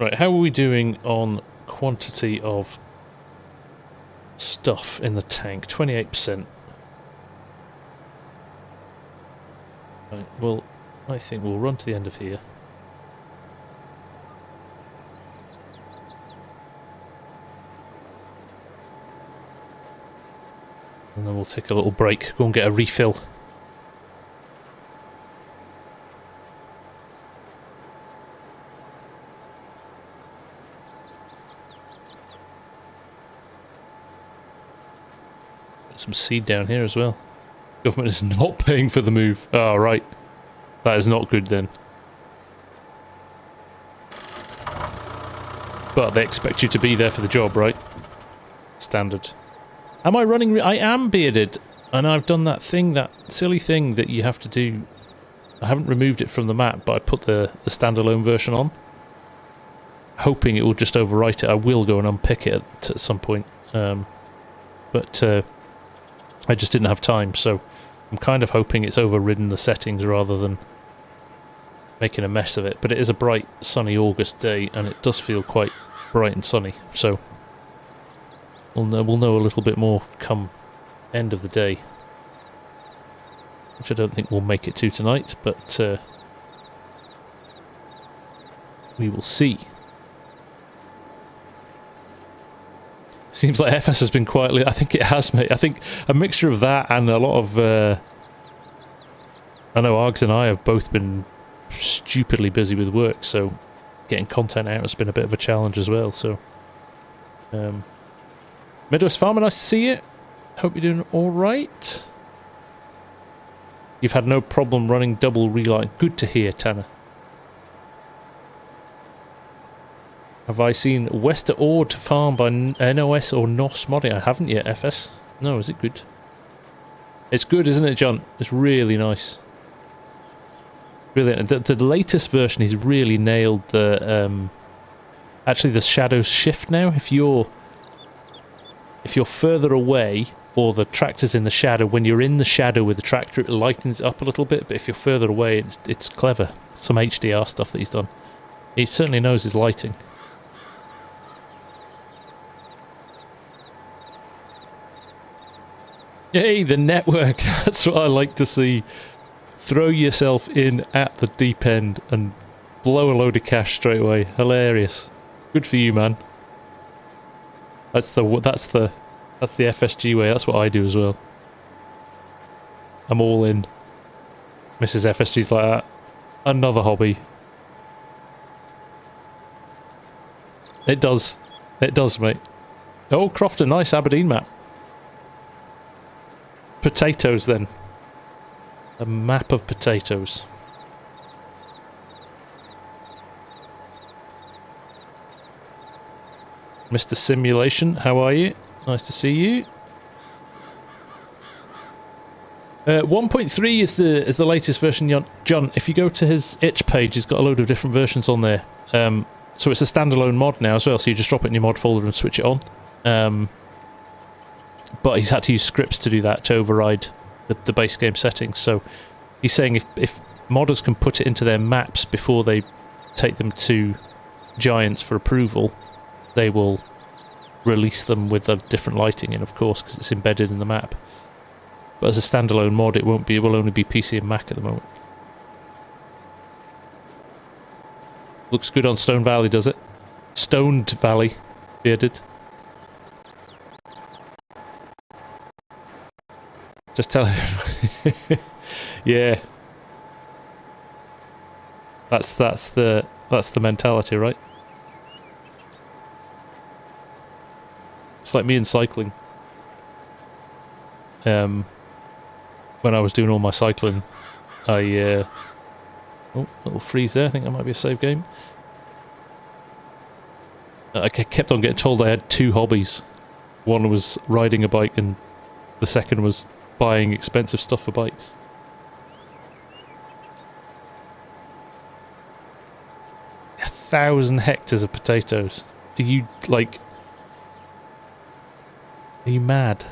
Right, how are we doing on quantity of stuff in the tank? 28%. Right, well, I think we'll run to the end of here. And then we'll take a little break, go and get a refill. Got some seed down here as well. Government is not paying for the move. Oh, right. That is not good then. But they expect you to be there for the job, right? Standard. Am I running... I am bearded, and I've done that thing, that silly thing that you have to do. I haven't removed it from the map, but I put the standalone version on, hoping it will just overwrite it. I will go and unpick it at some point, but I just didn't have time, so I'm kind of hoping it's overridden the settings rather than making a mess of it. But it is a bright, sunny August day, and it does feel quite bright and sunny, so... We'll know a little bit more come end of the day, which I don't think we'll make it to tonight, but we will see. Seems like FS has been quietly... I think it has, mate. I think a mixture of that and a lot of... I know Args and I have both been stupidly busy with work, so getting content out has been a bit of a challenge as well, so... Midwest Farmer, nice to see you. Hope you're doing alright. You've had no problem running double relight. Good to hear, Tanner. Have I seen Wester Ord Farm by NOS or NOS modding? I haven't yet, FS. No, is it good? It's good, isn't it, John? It's really nice. Really, the latest version, he's really nailed the... actually, the shadows shift now. If you're further away, or the tractor's in the shadow, when you're in the shadow with the tractor, it lightens it up a little bit, but if you're further away, it's clever. Some HDR stuff that he's done. He certainly knows his lighting. Yay, the network! That's what I like to see. Throw yourself in at the deep end and blow a load of cash straight away. Hilarious. Good for you, man. That's the FSG way. That's what I do as well. I'm all in. Mrs. FSG's like that. Another hobby. It does. It does, mate. Oh, Croft, a nice Aberdeen map. Potatoes, then. A map of potatoes. Mr. Simulation, how are you? Nice to see you. 1.3 is the latest version, John. If you go to his itch page, he's got a load of different versions on there. So it's a standalone mod now as well, so you just drop it in your mod folder and switch it on. But he's had to use scripts to do that, to override the base game settings. So he's saying if modders can put it into their maps before they take them to Giants for approval, they will release them with a different lighting in, of course, because it's embedded in the map. But as a standalone mod, it won't be. It will only be PC and Mac at the moment. Looks good on Stone Valley, does it? Stoned Valley, bearded. Just tell him. Yeah. That's the mentality, right? It's like me in cycling. When I was doing all my cycling, I oh, little freeze there. I think that might be a save game. I kept on getting told I had two hobbies. One was riding a bike, and the second was buying expensive stuff for bikes. A 1,000 hectares of potatoes. Are you, like... Are you mad?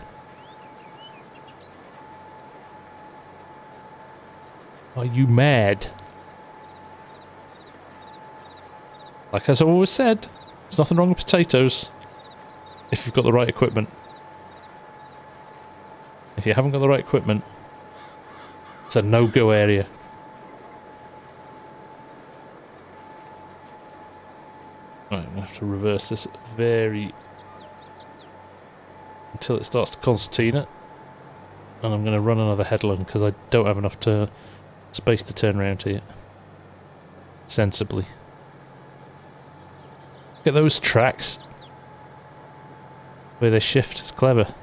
Are you mad? Like as I've always said, there's nothing wrong with potatoes if you've got the right equipment. If you haven't got the right equipment, it's a no-go area. Right, I'm going to have to reverse this until it starts to concertina. And I'm going to run another headland because I don't have enough space to turn around here. Sensibly. Look at those tracks. Where they shift, it's clever.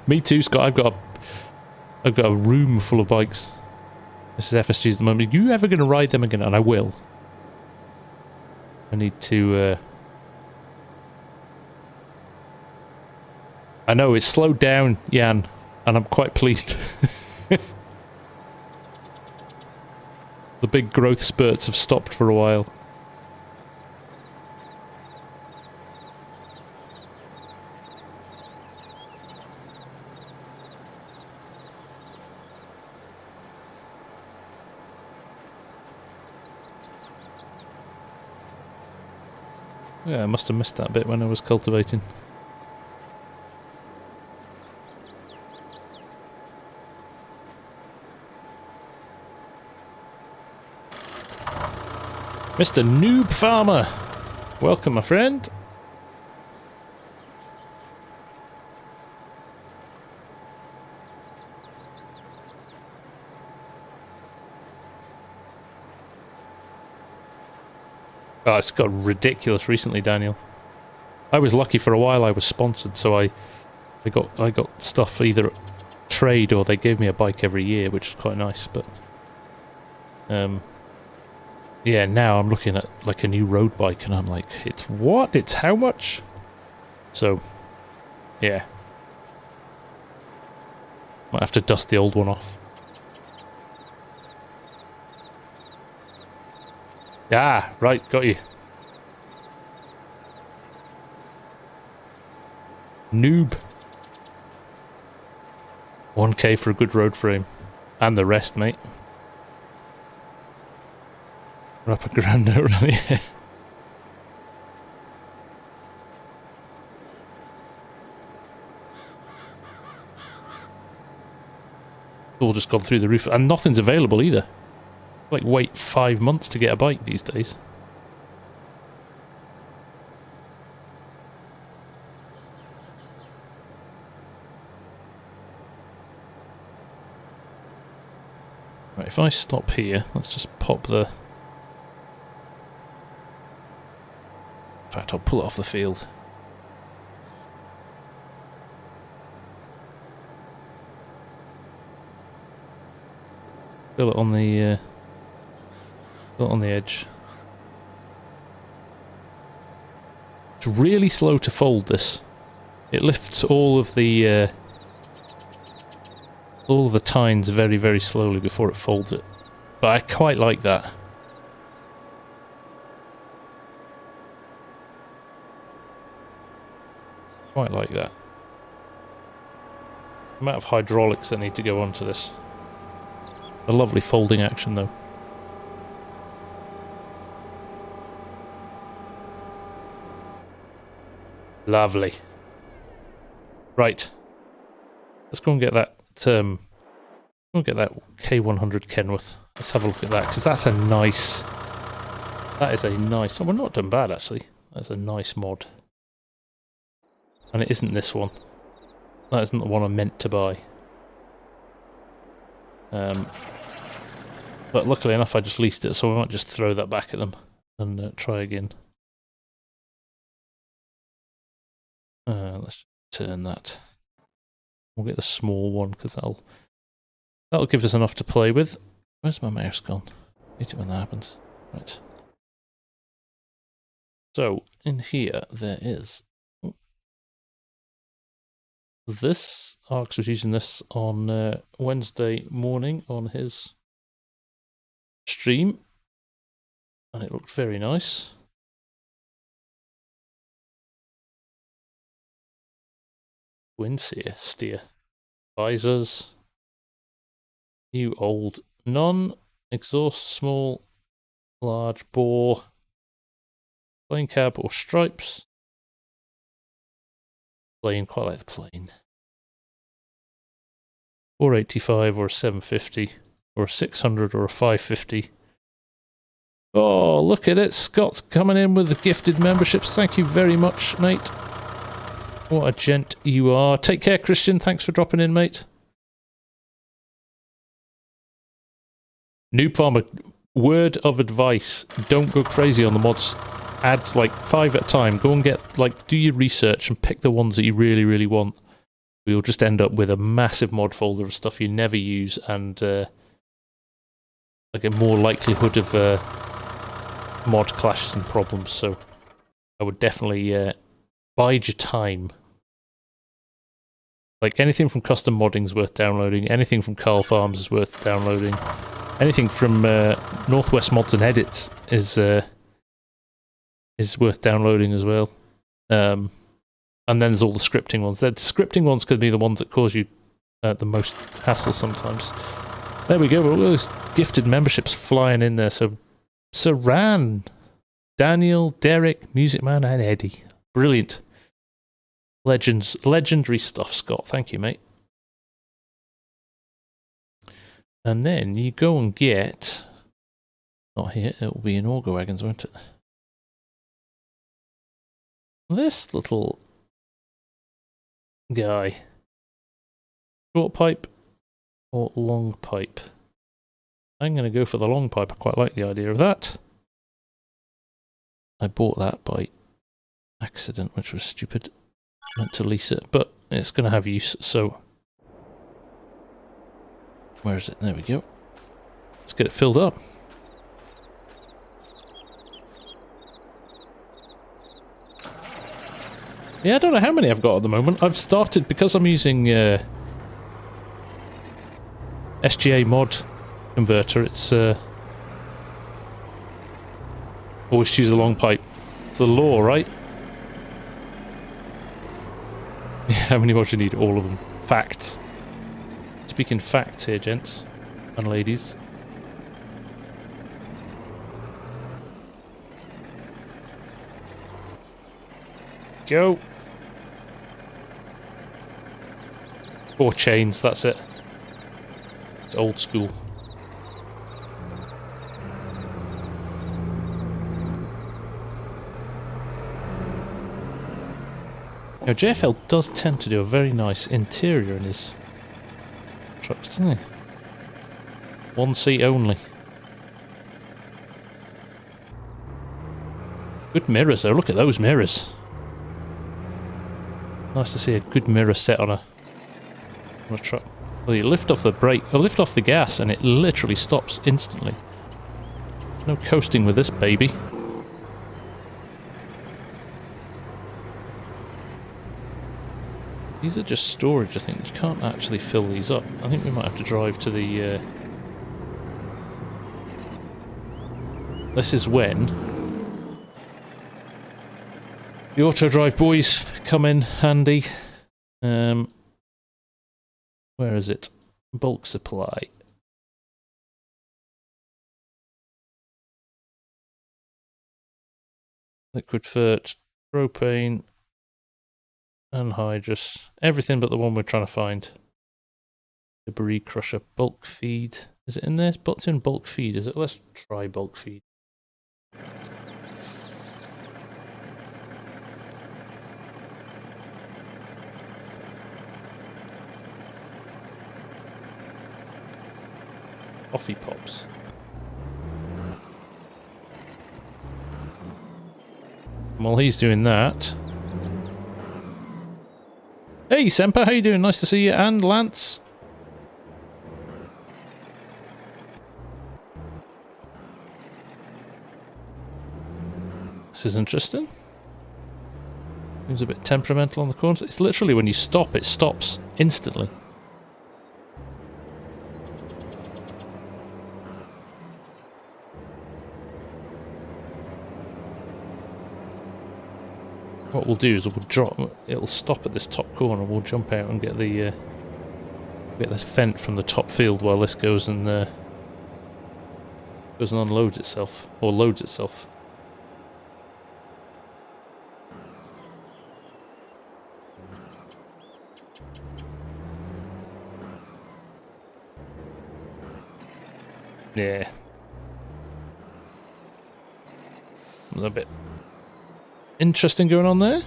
Me too, Scott. I've got a room full of bikes. This is FSG's at the moment. Are you ever going to ride them again? And I will. I need to... I know, it's slowed down, Jan, and I'm quite pleased. The big growth spurts have stopped for a while. Yeah, I must have missed that bit when I was cultivating. Mr. Noob Farmer! Welcome, my friend. Oh, it's got ridiculous recently, Daniel. I was lucky for a while. I was sponsored, so I got stuff either at trade or they gave me a bike every year, which was quite nice. But yeah, now I'm looking at like a new road bike, and I'm like, it's what? It's how much? So yeah, might have to dust the old one off. Ah, right, got you. Noob. 1k for a good road frame. And the rest, mate. We're up a grand now, right? All just gone through the roof. And nothing's available either. Like, wait 5 months to get a bike these days. Right, if I stop here, let's just pop the... In fact, I'll pull it off the field. Fill it on the... on the edge. It's really slow to fold this. It lifts all of the tines very, very slowly before it folds it. But I quite like that. Quite like that. The amount of hydraulics that need to go onto this. A lovely folding action though. Lovely. Right. Let's go and get that K100 Kenworth. Let's have a look at that, because that's a nice... That is a nice... Oh, we're not done bad, actually. That's a nice mod. And it isn't this one. That isn't the one I meant to buy. But luckily enough I just leased it, so I might just throw that back at them and try again. Let's turn that. We'll get the small one because that'll give us enough to play with. Where's my mouse gone? I hate it when that happens. Right. So in here there is this. Arx was using this on Wednesday morning on his stream, and it looked very nice. Windseer steer. Visors. New, old, none. Exhaust, small, large, bore. Plain cab or stripes. Plain, quite like the plain. 485 or a 750 or a 600 or a 550. Oh, look at it. Scott's coming in with the gifted memberships. Thank you very much, mate. What a gent you are. Take care, Christian. Thanks for dropping in, mate. Noob Farmer, word of advice. Don't go crazy on the mods. Add like 5 at a time. Go and get, like, do your research and pick the ones that you really, really want. We'll just end up with a massive mod folder of stuff you never use and like a more likelihood of mod clashes and problems. So I would definitely bide your time. Like anything from custom modding is worth downloading. Anything from Carl Farms is worth downloading. Anything from Northwest Mods and Edits is worth downloading as well. And then there's all the scripting ones. The scripting ones could be the ones that cause you the most hassle sometimes. There we go. All those gifted memberships flying in there. So Saran, Daniel, Derek, Music Man, and Eddie. Brilliant. Legendary stuff, Scott. Thank you, mate. And then you go and get... Not here. It will be in Auger Wagons, won't it? This little guy. Short pipe or long pipe? I'm going to go for the long pipe. I quite like the idea of that. I bought that by accident, which was stupid. Meant to lease it, but it's going to have use, so... Where is it? There we go. Let's get it filled up. Yeah, I don't know how many I've got at the moment. I've started, because I'm using SGA mod converter, it's always choose a long pipe. It's the law, right? How many mods do you need? All of them. Facts. Speaking facts here, gents and ladies. Go. 4 chains, that's it. It's old school. Now, JFL does tend to do a very nice interior in his trucks, doesn't he? 1 seat only. Good mirrors though, look at those mirrors. Nice to see a good mirror set on a truck. Well, you lift off the brake, or lift off the gas, and it literally stops instantly. No coasting with this baby. These are just storage, I think. You can't actually fill these up. I think we might have to drive to the... This is when... the auto drive boys come in handy. Where is it? Bulk supply. Liquid fert, propane, anhydrous. Everything but the one we're trying to find. Debris crusher, bulk feed. Is it in there? It's in bulk feed, is it? Let's try bulk feed. Coffee pops. While he's doing that... Hey, Semper, how you doing? Nice to see you. And Lance. This is interesting. Seems a bit temperamental on the corners. It's literally when you stop, it stops instantly. What we'll do is we'll drop. It'll stop at this top corner. We'll jump out and get the vent from the top field while this goes and unloads itself or loads itself. Yeah. A little bit interesting going on there.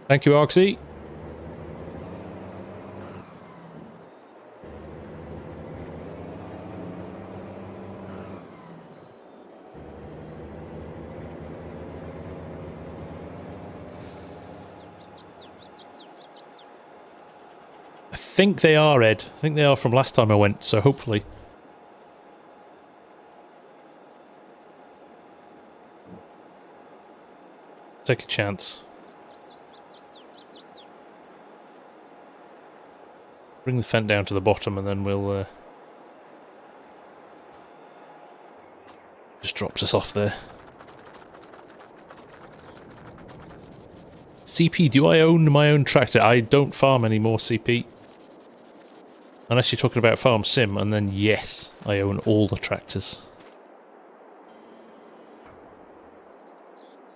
Thank you, Argsy. I think they are, Ed. I think they are from last time I went, so hopefully. Take a chance. Bring the fence down to the bottom and then we'll... just drops us off there. CP, do I own my own tractor? I don't farm anymore, CP. Unless you're talking about FarmSim, and then yes, I own all the tractors.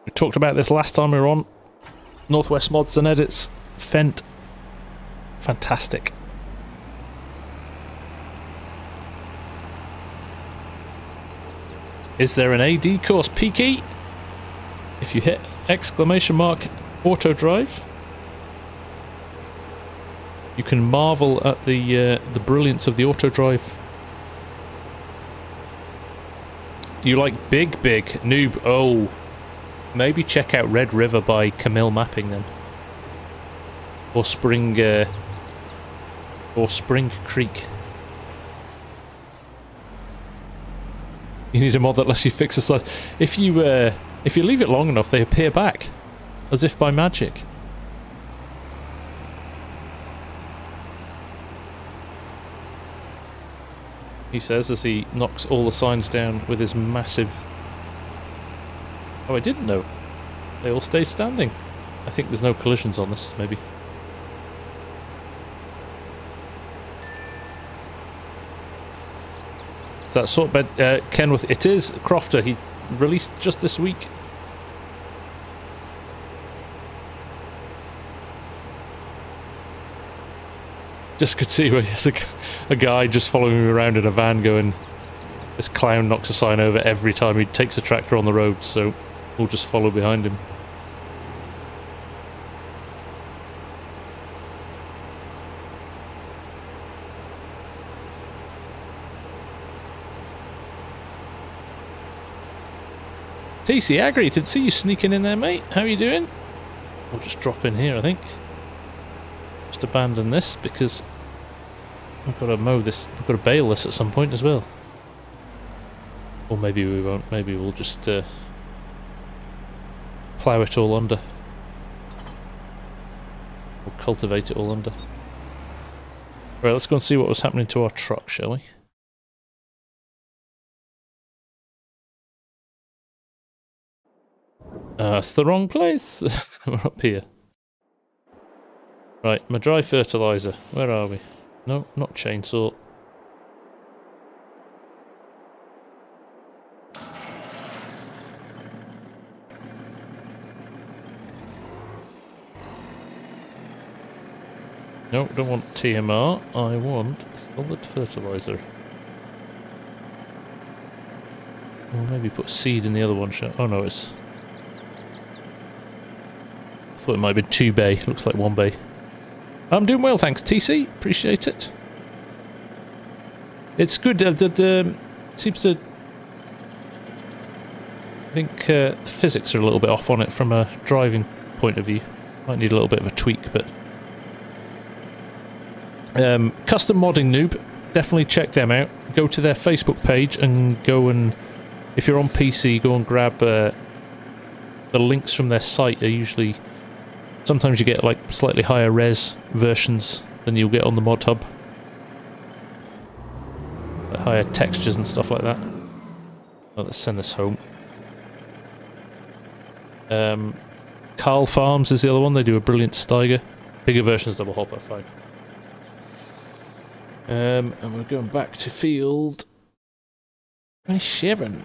We talked about this last time we were on. Northwest Mods and Edits. Fent. Fantastic. Is there an AD course, Peaky? If you hit exclamation mark auto drive, you can marvel at the brilliance of the auto drive. You like big noob? Oh. Maybe check out Red River by Camille Mapping then. Or Spring Creek. You need a mod that lets you fix the size. If you leave it long enough, they appear back. As if by magic. He says as he knocks all the signs down with his massive... Oh, I didn't know. They all stay standing. I think there's no collisions on this, maybe. Is that sort bed, Kenworth? It is Crofter. He released just this week. Just could see where there's a guy just following me around in a van going, this clown knocks a sign over every time he takes a tractor on the road, so we'll just follow behind him. TC Agri, didn't see you sneaking in there, mate. How are you doing? We'll just drop in here, I think. Just abandon this because we've got to mow this, we've got to bale this at some point as well. Or maybe we won't, maybe we'll just plough it all under. Or cultivate it all under. Right, let's go and see what was happening to our truck, shall we? It's the wrong place. We're up here. Right, my dry fertilizer. Where are we? No, not chainsaw. No, don't want TMR. I want solid fertilizer. Or maybe put seed in the other one. Oh no, it's... I thought it might have been 2 bay. Looks like 1 bay. I'm doing well, thanks, TC. Appreciate it. It's good. Seems to. I think the physics are a little bit off on it from a driving point of view. Might need a little bit of a tweak, but Custom Modding Noob, definitely check them out. Go to their Facebook page and go and, if you're on PC, go and grab the links from their site. Are usually, sometimes you get like slightly higher res versions than you'll get on the Mod Hub. Like higher textures and stuff like that. Oh, let's send this home. Carl Farms is the other one. They do a brilliant Steiger. Bigger versions, double hopper, fine. And we're going back to field 27.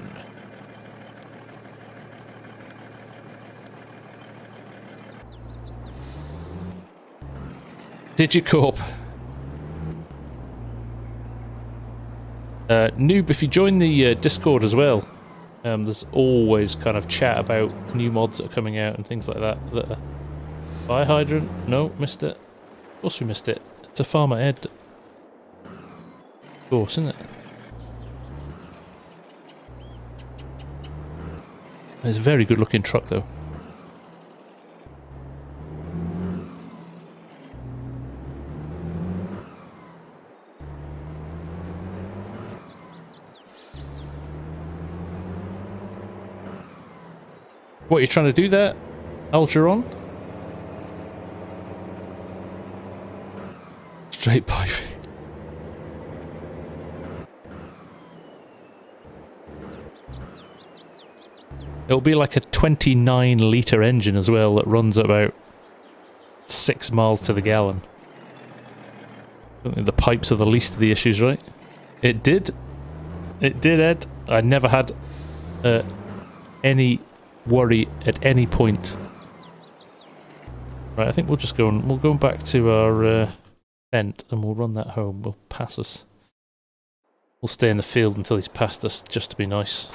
Digicorp. Noob, if you join the Discord as well, there's always kind of chat about new mods that are coming out and things like that. Fire hydrant? No, missed it. Of course we missed it. It's a Farmer Ed. Of course, isn't it? It's a very good looking truck though. What are you trying to do there, Algeron? Straight pipe. It'll be like a 29-litre engine as well that runs about 6 miles to the gallon. I think the pipes are the least of the issues, right? It did. It did, Ed. I never had any worry at any point. Right, I think we'll just go on. We'll go back to our vent and we'll run that home. We'll pass us. We'll stay in the field until he's passed us, just to be nice.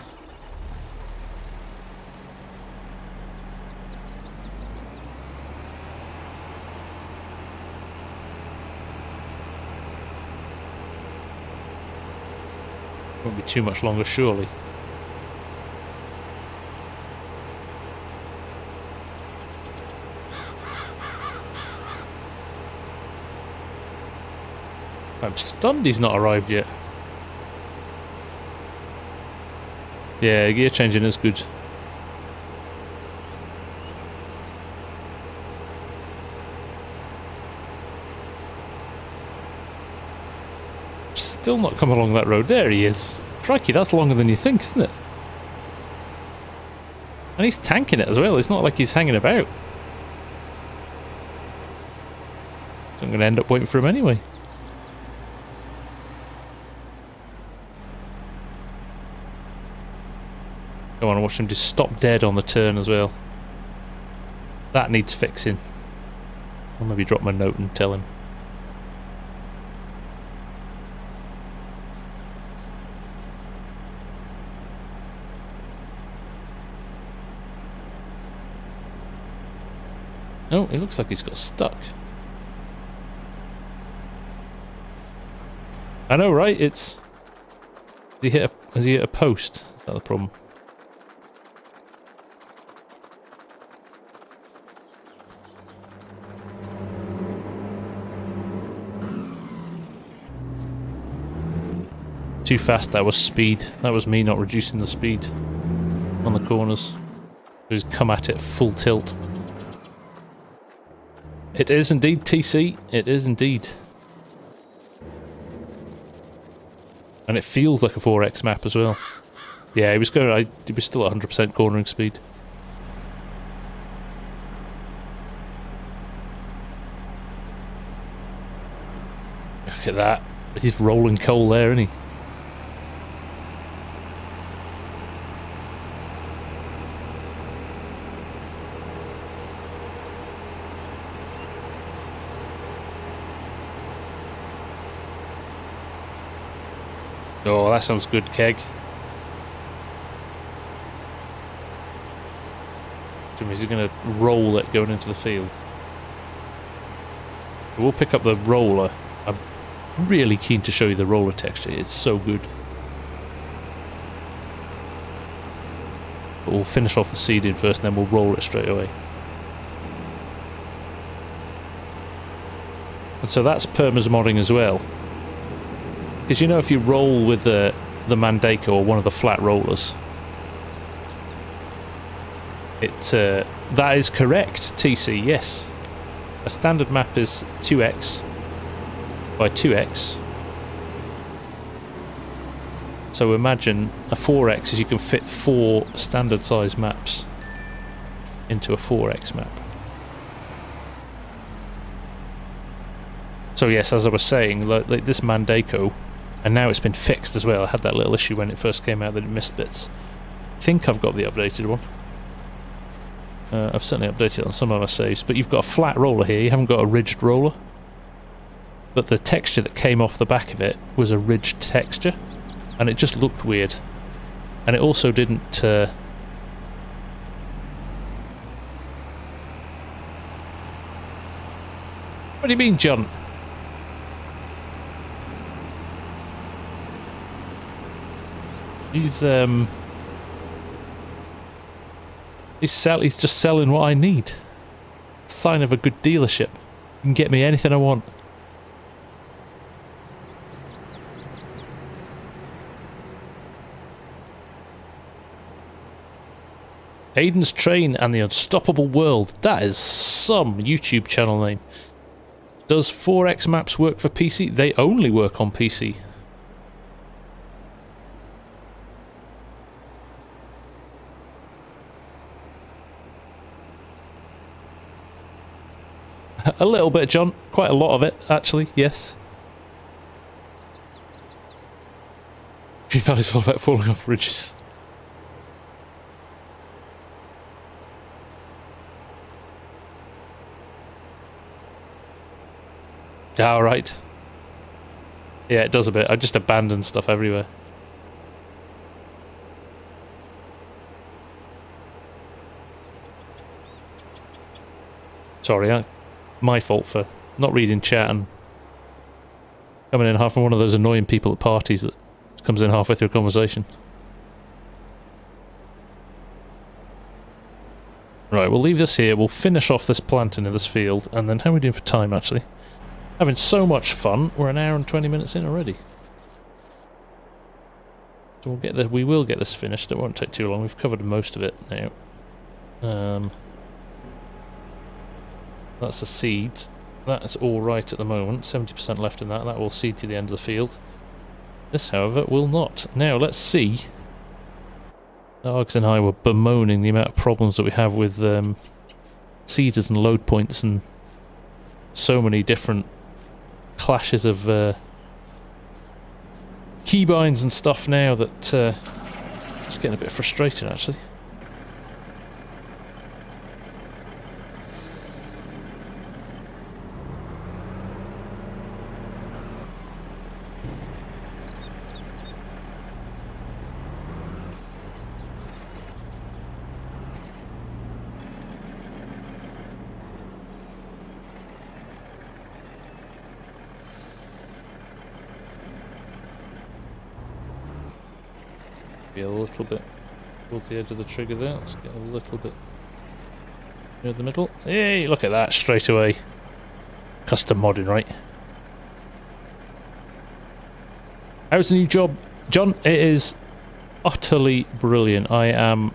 Won't be too much longer, surely. I'm stunned he's not arrived yet. Yeah, gear changing is good. Still not come along that road. There he is. Crikey, that's longer than you think, isn't it? And he's tanking it as well. It's not like he's hanging about. So I'm going to end up waiting for him anyway. I want to watch him just stop dead on the turn as well. That needs fixing. I'll maybe drop my note and tell him. Oh, it looks like he's got stuck. I know, right? It's... Has he hit a post? Is that the problem? Too fast, that was speed. That was me not reducing the speed on the corners. He's come at it full tilt. It is indeed TC. It is indeed. And it feels like a 4X map as well. Yeah, he was going. He was still at 100% cornering speed. Look at that. He's rolling coal there, isn't he? Oh, that sounds good, Keg. Is he going to roll it going into the field? We'll pick up the roller. really keen to show you the roller texture. It's so good. But we'll finish off the seeding first, and then we'll roll it straight away. And so that's permas modding as well. Because you know, if you roll with the Mandako or one of the flat rollers, that is correct, TC, yes. A standard map is 2x by 2x. So imagine a 4x is you can fit 4 standard size maps into a 4x map. So yes, as I was saying, like this Mandako, and now it's been fixed as well. I had that little issue when it first came out that it missed bits. I think I've got the updated one. I've certainly updated it on some of my saves, but you've got a flat roller here, you haven't got a ridged roller. But the texture that came off the back of it was a ridged texture, and it just looked weird. And it also didn't... What do you mean, John? He's just selling what I need. Sign of a good dealership. You can get me anything I want. Aiden's Train and the Unstoppable World. That is some YouTube channel name. Does 4X maps work for PC? They only work on PC. A little bit, John. Quite a lot of it, actually, yes. Dream Valley's all about falling off bridges. Ah, right. Yeah, it does a bit. I just abandon stuff everywhere. Sorry, my fault for not reading chat and coming in half. I'm one of those annoying people at parties that comes in halfway through a conversation. Right, we'll leave this here. We'll finish off this planting in this field, and then how are we doing for time, actually? Having so much fun. We're an hour and 20 minutes in already. So we'll get we will get this finished. It won't take too long. We've covered most of it now. That's the seeds. That's all right at the moment. 70% left in that. That will seed to the end of the field. This, however, will not. Now, let's see. Args and I were bemoaning the amount of problems that we have with seeders and load points and so many different clashes of keybinds and stuff now that it's getting a bit frustrating, actually. Be a little bit towards the edge of the trigger there. Let's get a little bit near the middle. Hey, look at that straight away. Custom modding, right? How's the new job, John? It is utterly brilliant. I am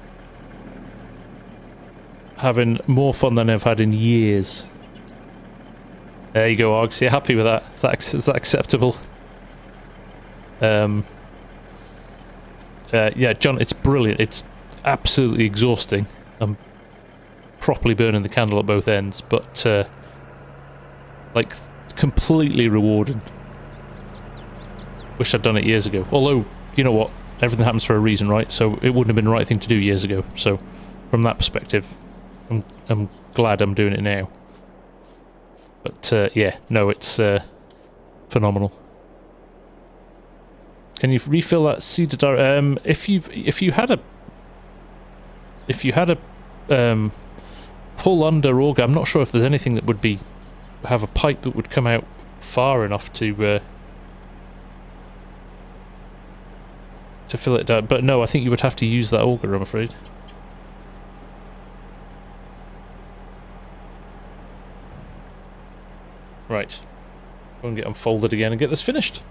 having more fun than I've had in years. There you go, Args. You're happy with that? Is that acceptable? Yeah, John, it's brilliant. It's absolutely exhausting. I'm properly burning the candle at both ends, but like completely rewarding. Wish I'd done it years ago. Although, you know what? Everything happens for a reason, right? So it wouldn't have been the right thing to do years ago. So from that perspective, I'm glad I'm doing it now. But yeah, no, it's phenomenal. Can you refill that seeded? If you had a pull under auger, I'm not sure if there's anything that would have a pipe that would come out far enough to to fill it down. But no, I think you would have to use that auger, I'm afraid. Right. Go and get unfolded again and get this finished.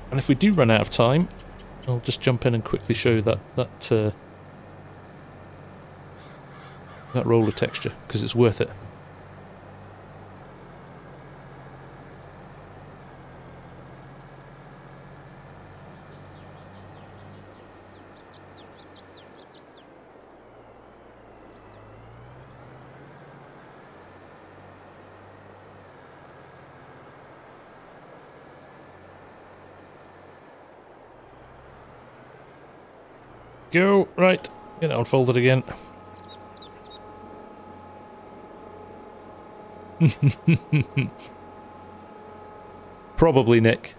And if we do run out of time, I'll just jump in and quickly show you that roller texture, because it's worth it. Go, right, get it unfolded again. Probably Nick.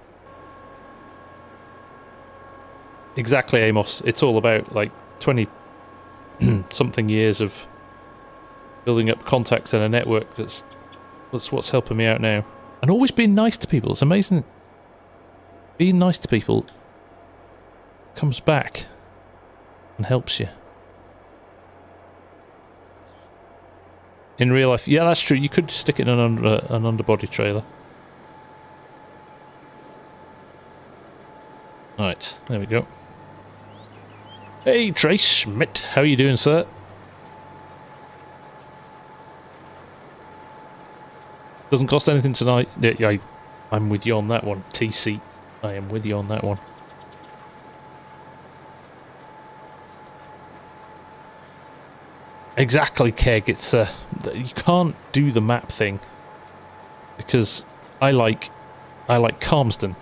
Exactly, Amos. It's all about like 20 something years of building up contacts and a network. That's what's helping me out now. And always being nice to people. It's amazing. Being nice to people comes back and helps you. In real life, yeah, that's true. You could stick it in an underbody trailer. Right, there we go. Hey, Trace Schmidt, how you doing, sir? Doesn't cost anything tonight. Yeah, I'm with you on that one. TC, I am with you on that one. Exactly, Keg. It's you can't do the map thing because I like Calmsden,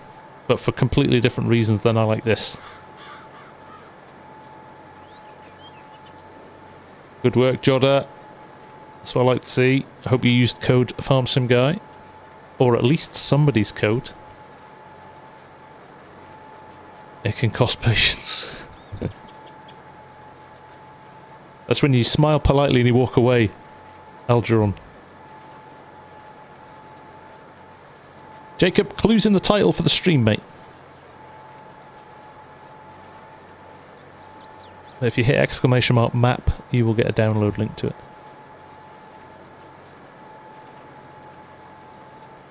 but for completely different reasons than I like this. Good work, Jodder. That's what I like to see. I hope you used code FarmSim guy, or at least somebody's code. It can cost patience. That's when you smile politely and you walk away, Algeron. Jacob, clues in the title for the stream, mate. If you hit exclamation mark map, you will get a download link to it.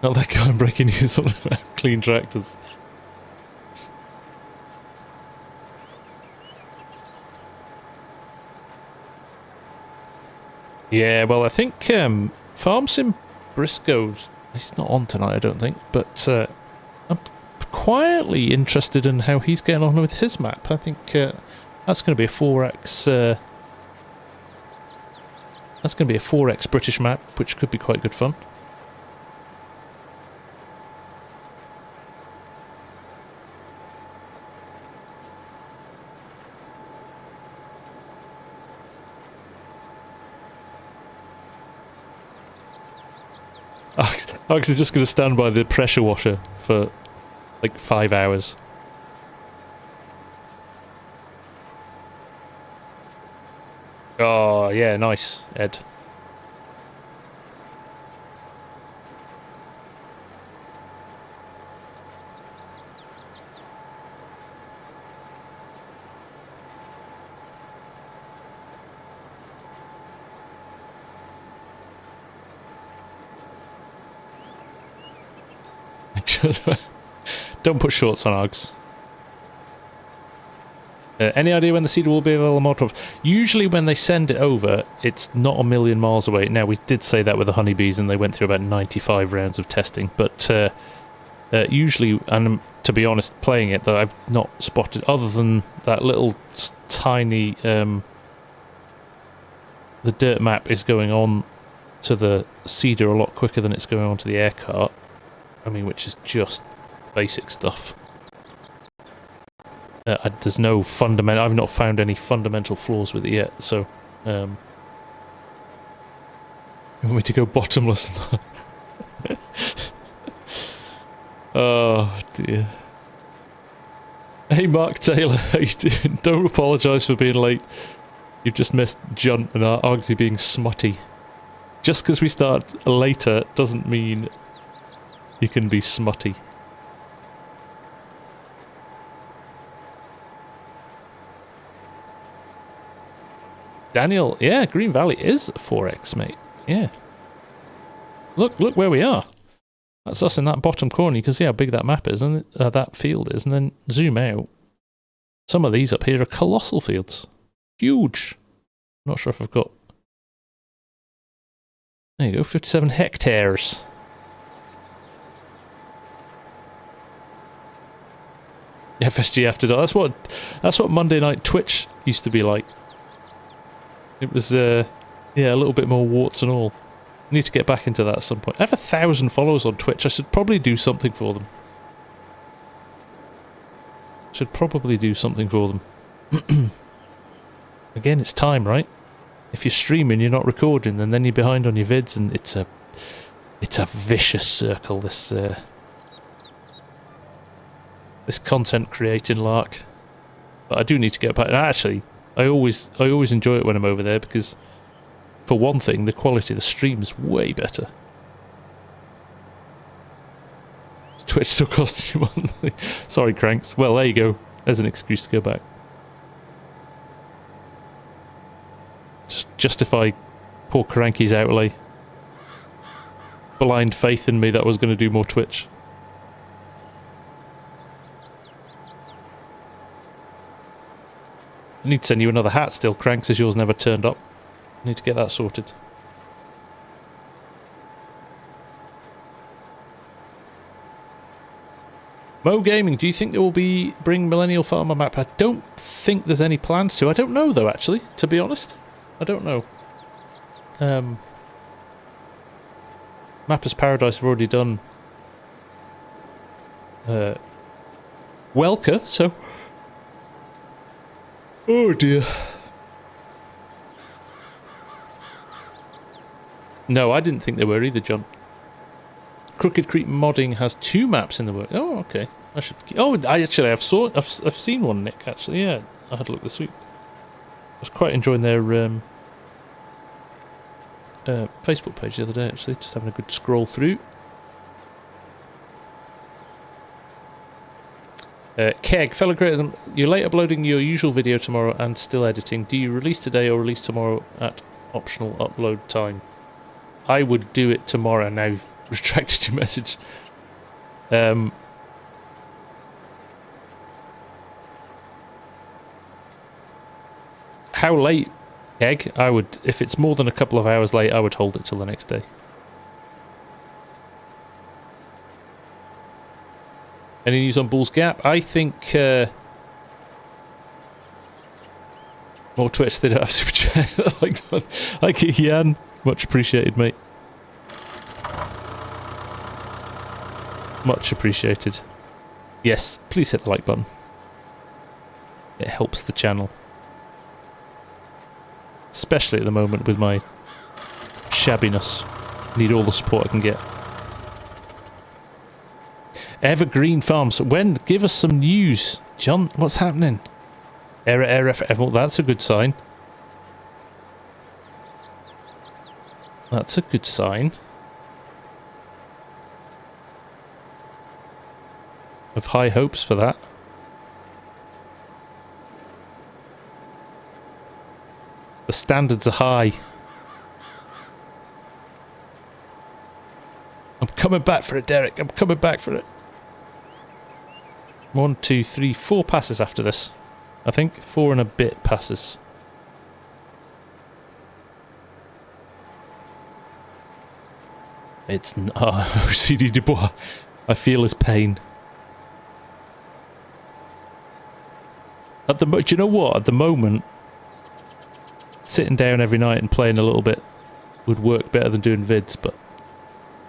Not that guy I'm breaking news on about clean tractors. Yeah, well, I think FarmSim Briscoe's... He's not on tonight, I don't think, but I'm quietly interested in how he's getting on with his map. I think that's going to be a 4x... that's going to be a 4x British map, which could be quite good fun. Alex is just going to stand by the pressure washer for like 5 hours. Oh, yeah, nice, Ed. Don't put shorts on, Args. Any idea when the seeder will be available Molotov? Usually when they send it over, it's not a million miles away. Now, we did say that with the honeybees, and they went through about 95 rounds of testing. But usually, and to be honest, playing it, that I've not spotted, other than that little tiny... the dirt map is going on to the seeder a lot quicker than it's going on to the aircart. I mean, which is just basic stuff. There's no fundamental... I've not found any fundamental flaws with it yet, so... you want me to go bottomless? Oh, dear. Hey, Mark Taylor, how you doing? Don't apologise for being late. You've just missed Junt and Argsy being smutty. Just because we start later doesn't mean you can be smutty. Daniel, yeah, Green Valley is 4x, mate. Yeah. Look where we are. That's us in that bottom corner. You can see how big that map is, and that field is, and then zoom out. Some of these up here are colossal fields. Huge. Not sure if I've got... There you go, 57 hectares. FSG after dark. That's what Monday night Twitch used to be like. It was, yeah, a little bit more warts and all. I need to get back into that at some point. I have 1,000 followers on Twitch. I should probably do something for them. Again, it's time, right? If you're streaming, you're not recording, and then you're behind on your vids, and it's a vicious circle. This content creating lark. But I do need to get back. And actually, I always enjoy it when I'm over there because, for one thing, the quality of the stream is way better. Twitch still costing you monthly. Sorry, Cranks. Well, there you go. There's an excuse to go back. Just justify poor Cranky's outlay. Blind faith in me that I was going to do more Twitch. I need to send you another hat still, Cranks, as yours never turned up. I need to get that sorted. Mo Gaming, do you think there will be bring Millennial Farmer map? I don't think there's any plans to. I don't know though, actually, to be honest. I don't know. Mappers Paradise have already done Welker, so... Oh dear. No, I didn't think there were either, John. Crooked Creek Modding has 2 maps in the work. Oh, okay. I should. Oh, I've seen one, Nick. Actually, yeah. I had a look this week. I was quite enjoying their Facebook page the other day. Actually, just having a good scroll through. Keg, fellow creators, you're late uploading your usual video tomorrow and still editing. Do you release today or release tomorrow at optional upload time? I would do it tomorrow. Now you've retracted your message. How late, Keg? I would, if it's more than a couple of hours late, I would hold it till the next day. Any news on Bull's Gap? I think more Twitch. They don't have super chat. like Jan, much appreciated, mate. Much appreciated. Yes, please hit the like button. It helps the channel, especially at the moment with my shabbiness. Need all the support I can get. Evergreen Farms. When? Give us some news. John, what's happening? Error. Well, that's a good sign. That's a good sign. Of high hopes for that. The standards are high. I'm coming back for it, Derek. I'm coming back for it. 1, 2, 3, 4 passes after this. I think 4 and a bit passes. It's CD Dubois. I feel his pain. Do you know what? At the moment, sitting down every night and playing a little bit would work better than doing vids, but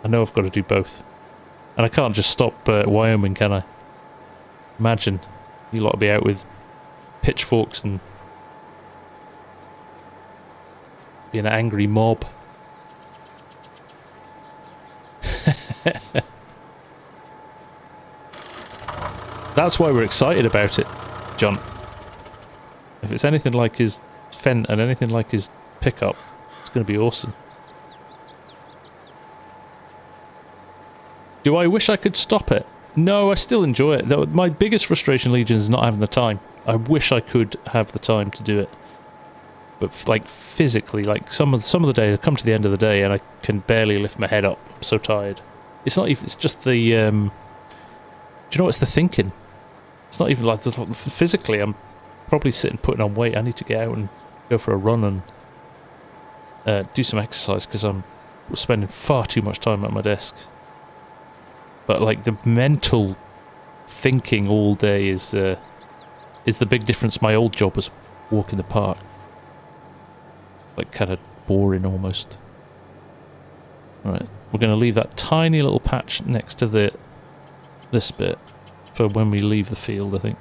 I know I've got to do both. And I can't just stop Wyoming, can I? Imagine you lot will be out with pitchforks and be an angry mob. That's why we're excited about it, John. If it's anything like his Fent and anything like his pickup, it's going to be awesome. Do I wish I could stop it? No, I still enjoy it. My biggest frustration, Legion, is not having the time. I wish I could have the time to do it. But like physically, like some of the day, I come to the end of the day and I can barely lift my head up. I'm so tired. It's not even. It's just the. Do you know? It's the thinking. It's not even like physically. I'm probably sitting putting on weight. I need to get out and go for a run and do some exercise because I'm spending far too much time at my desk. But like the mental thinking all day is the big difference. My old job was walk in the park. Like kind of boring almost. Right, we're going to leave that tiny little patch next to this bit for when we leave the field, I think.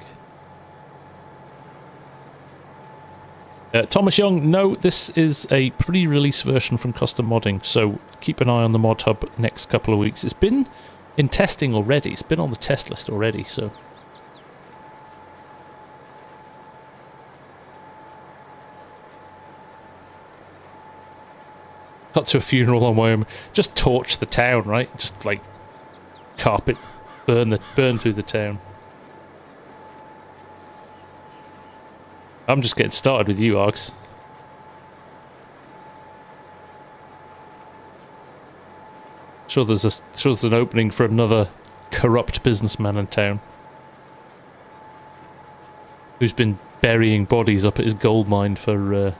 Thomas Young, no, this is a pre-release version from Custom Modding, so keep an eye on the Mod Hub next couple of weeks. It's been in testing already, it's been on the test list already, so... Cut to a funeral on Wyoming. Just torch the town, right? Just like carpet, burn through the town. I'm just getting started with you, Args. Sure, there's an opening for another corrupt businessman in town who's been burying bodies up at his gold mine for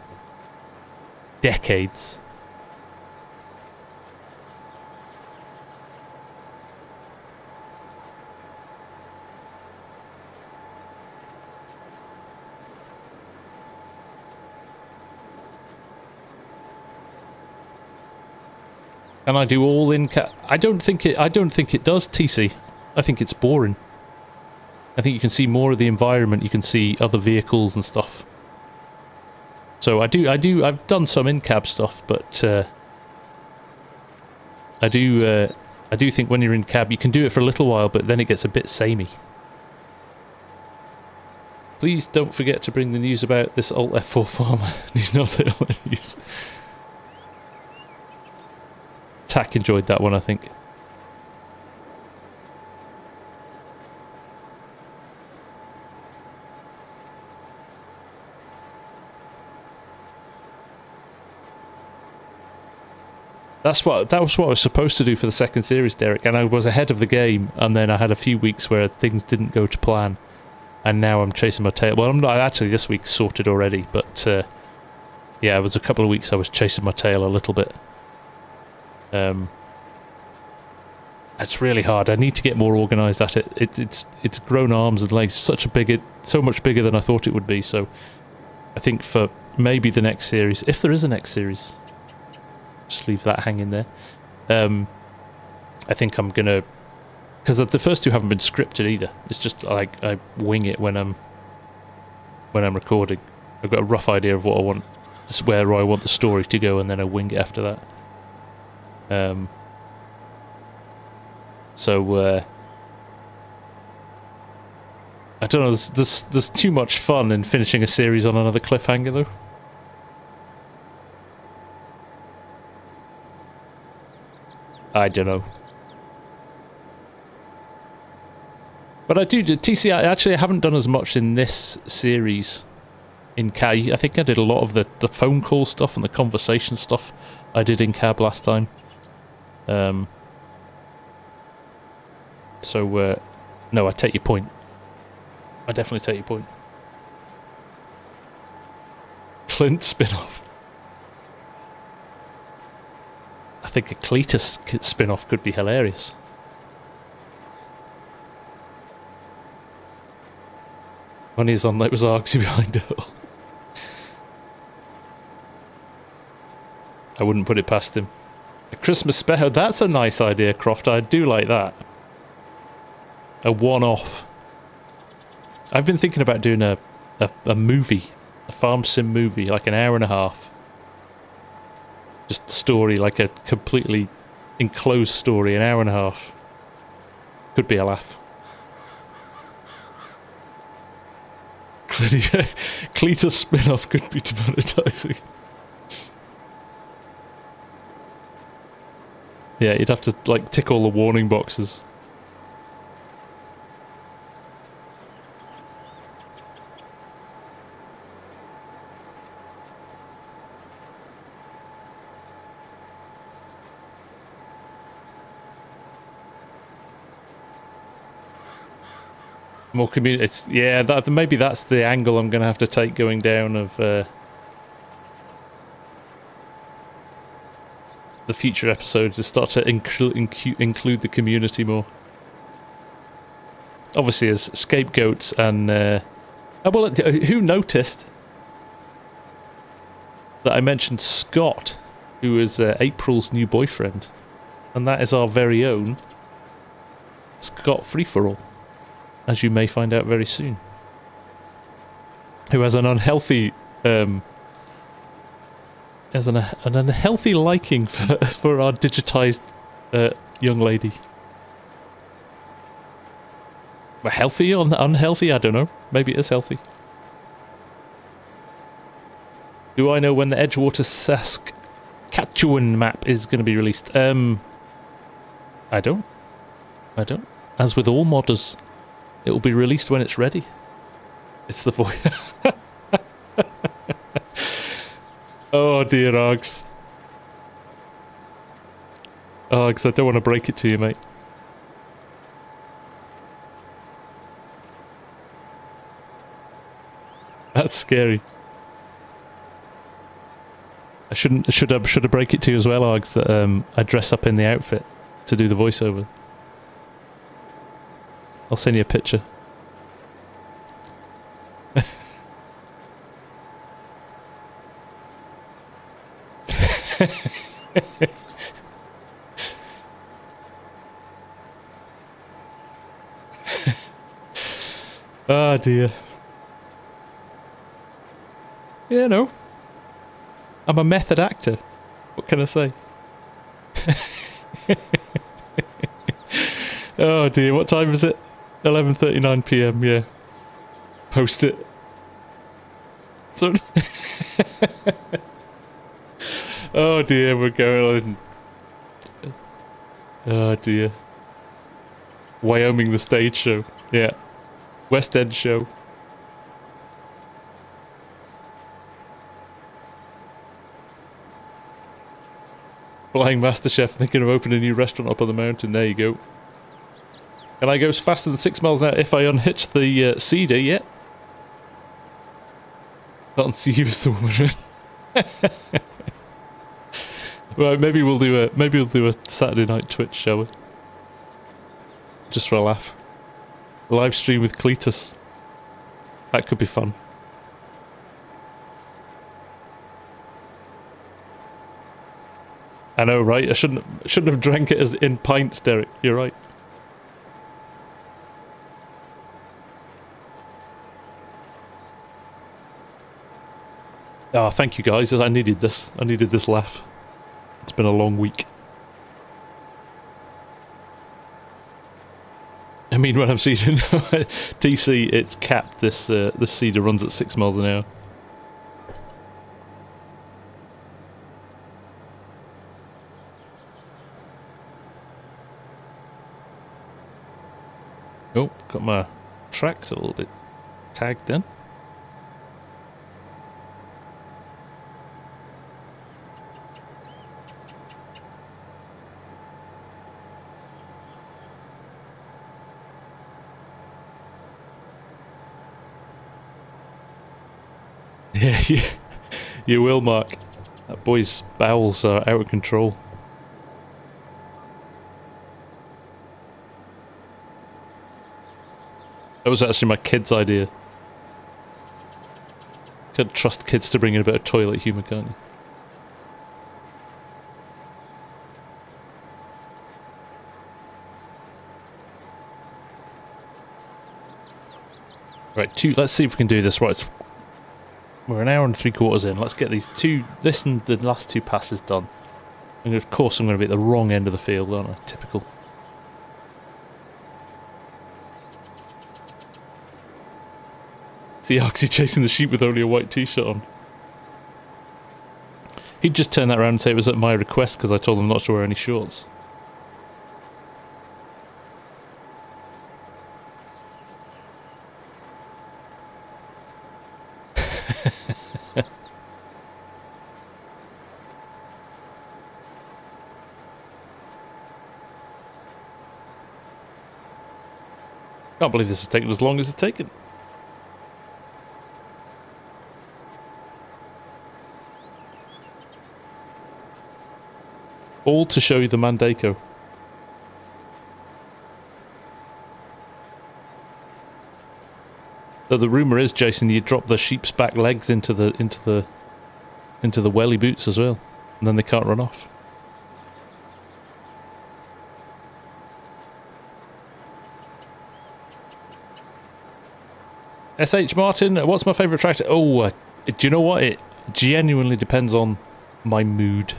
decades. And I do all in cap. I don't think it does, TC. I think it's boring. I think you can see more of the environment. You can see other vehicles and stuff. So I've done some in-cab stuff, but I do think when you're in cab, you can do it for a little while, but then it gets a bit samey. Please don't forget to bring the news about this Alt F4 farmer. He's not on the news. Tack enjoyed that one, I think. That was what I was supposed to do for the second series, Derek, and I was ahead of the game, and then I had a few weeks where things didn't go to plan, and now I'm chasing my tail. Well, I'm not actually. This week's sorted already, but yeah, it was a couple of weeks I was chasing my tail a little bit. It's really hard. I need to get more organised at it. It's grown arms and legs so much bigger than I thought it would be. So I think for maybe the next series, if there is a next series, just leave that hanging there. I think I'm gonna, because the first two haven't been scripted either. It's just like I wing it when I'm recording. I've got a rough idea of what I want, where I want the story to go, and then I wing it after that. So I don't know. There's too much fun in finishing a series on another cliffhanger, though. I don't know. But I do TC. I haven't done as much in this series. In cab, I think I did a lot of the phone call stuff and the conversation stuff I did in cab last time. So no, I take your point. I definitely take your point. Clint spin-off. I think a Cletus spin-off could be hilarious. When he's on, that was argsy behind it. I wouldn't put it past him. A Christmas special. That's a nice idea, Croft. I do like that. A one-off. I've been thinking about doing a movie, a FarmSim movie, like an hour and a half. Just story, like a completely enclosed story, an hour and a half. Could be a laugh. Cletus spin-off could be demonetizing. Yeah, you'd have to like tick all the warning boxes. More community. Yeah, maybe that's the angle I'm going to have to take going down of the future episodes, to start to include the community more. Obviously, as scapegoats and well, who noticed that I mentioned Scott, who is April's new boyfriend, and that is our very own Scott Free-for-All, as you may find out very soon, who has an unhealthy an unhealthy liking for our digitized young lady. But healthy or unhealthy, I don't know. Maybe it is healthy. Do I know when the Edgewater Saskatchewan map is going to be released? I don't. As with all modders, it will be released when it's ready. It's the voice. Oh dear, Args. Args, I don't want to break it to you, mate. That's scary. Should I break it to you as well, Args, that I dress up in the outfit to do the voiceover? I'll send you a picture. Oh dear. Yeah, no. I'm a method actor. What can I say? Oh dear, what time is it? 11:39 PM, yeah. Post it. So oh dear, we're going on. Oh dear. Wyoming the stage show. Yeah. West End show. Flying MasterChef, thinking of opening a new restaurant up on the mountain. There you go. Can I go faster than 6 miles an hour if I unhitch the cedar? Yeah. Can't see you as the woman. Right, maybe we'll do a Saturday night Twitch, shall we? Just for a laugh. A live stream with Cletus. That could be fun. I know, right? I shouldn't have drank it as in pints, Derek. You're right. Oh, thank you guys. I needed this. I needed this laugh. It's been a long week. I mean, when I'm seeing TC, it's capped. This cedar runs at 6 miles an hour. Oh, got my tracks a little bit tagged then. Yeah, you will, Mark. That boy's bowels are out of control. That was actually my kid's idea. Can't trust kids to bring in a bit of toilet humour, can't you? Right, let's see if we can do this right. We're an hour and 3/4 in. Let's get this and the last two passes done. And of course I'm going to be at the wrong end of the field, aren't I? Typical. See Argsy chasing the sheep with only a white t-shirt on. He'd just turn that around and say it was at my request because I told him not to wear any shorts. Can't believe this has taken as long as it's taken. All to show you the Mandako. So the rumor is, Jason, you drop the sheep's back legs into the welly boots as well, and then they can't run off. SH Martin, what's my favourite tractor? Oh, do you know what? It genuinely depends on my mood.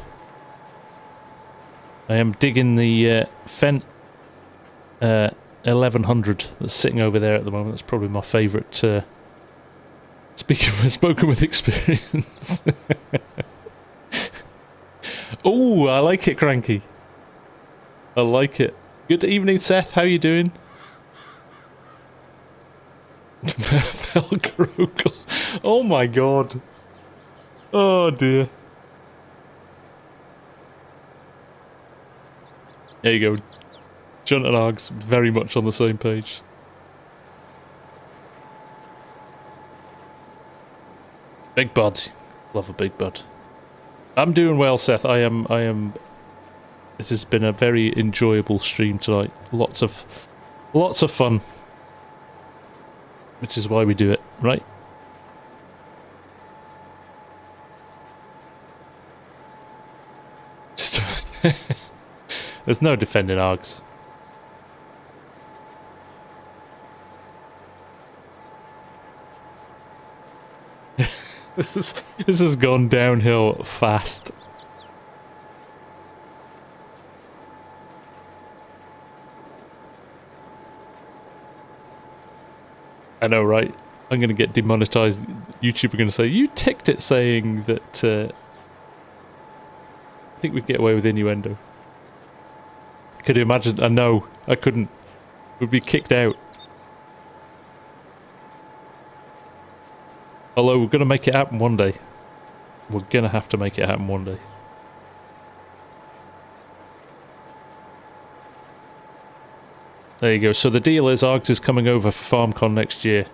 I am digging the Fendt 1100 that's sitting over there at the moment. That's probably my favourite. Spoken with experience. Oh, I like it, Cranky. I like it. Good evening, Seth. How you doing? Velcro. Oh my god. Oh dear. There you go. John and Args very much on the same page. Big bud. Love a big bud. I'm doing well, Seth. I am this has been a very enjoyable stream tonight. Lots of fun. Which is why we do it, right? There's no defending Args. This has gone downhill fast. I know, right? I'm going to get demonetized. YouTube are going to say, you ticked it saying that... I think we'd get away with innuendo. Could you imagine? No, I couldn't. We'd be kicked out. Although we're going to make it happen one day. We're going to have to make it happen one day. There you go. So the deal is Args is coming over for FarmCon next year.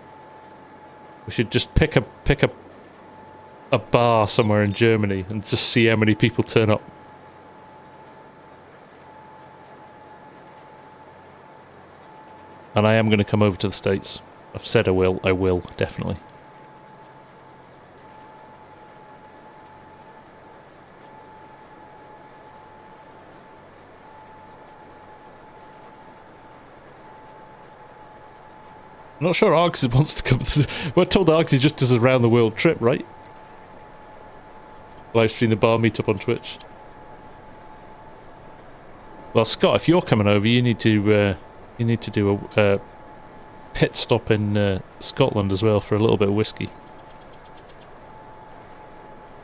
We should just pick a bar somewhere in Germany and just see how many people turn up. And I am going to come over to the States. I've said I will. I will, definitely. I'm not sure Argsy wants to come. We're told Argsy just does a round the world trip, right? Live stream the bar meetup on Twitch. Well, Scott, if you're coming over, you need to do a pit stop in Scotland as well for a little bit of whiskey.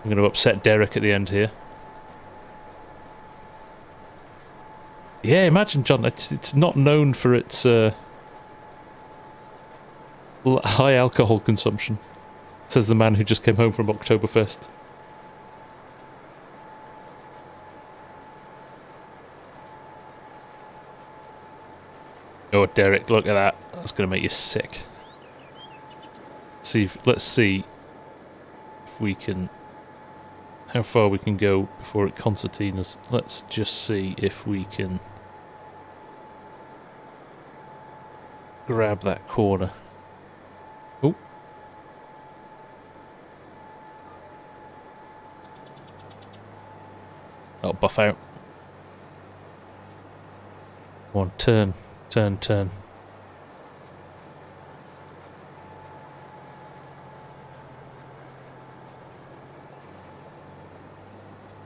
I'm going to upset Derek at the end here. Yeah, imagine, John. It's not known for its high alcohol consumption, says the man who just came home from Oktoberfest. Oh, Derek, look at that. That's going to make you sick. Let's see if we can... how far we can go before it concertinas. Let's just see if we can grab that corner. Oh. I'll buff out. Come on, turn. Turn.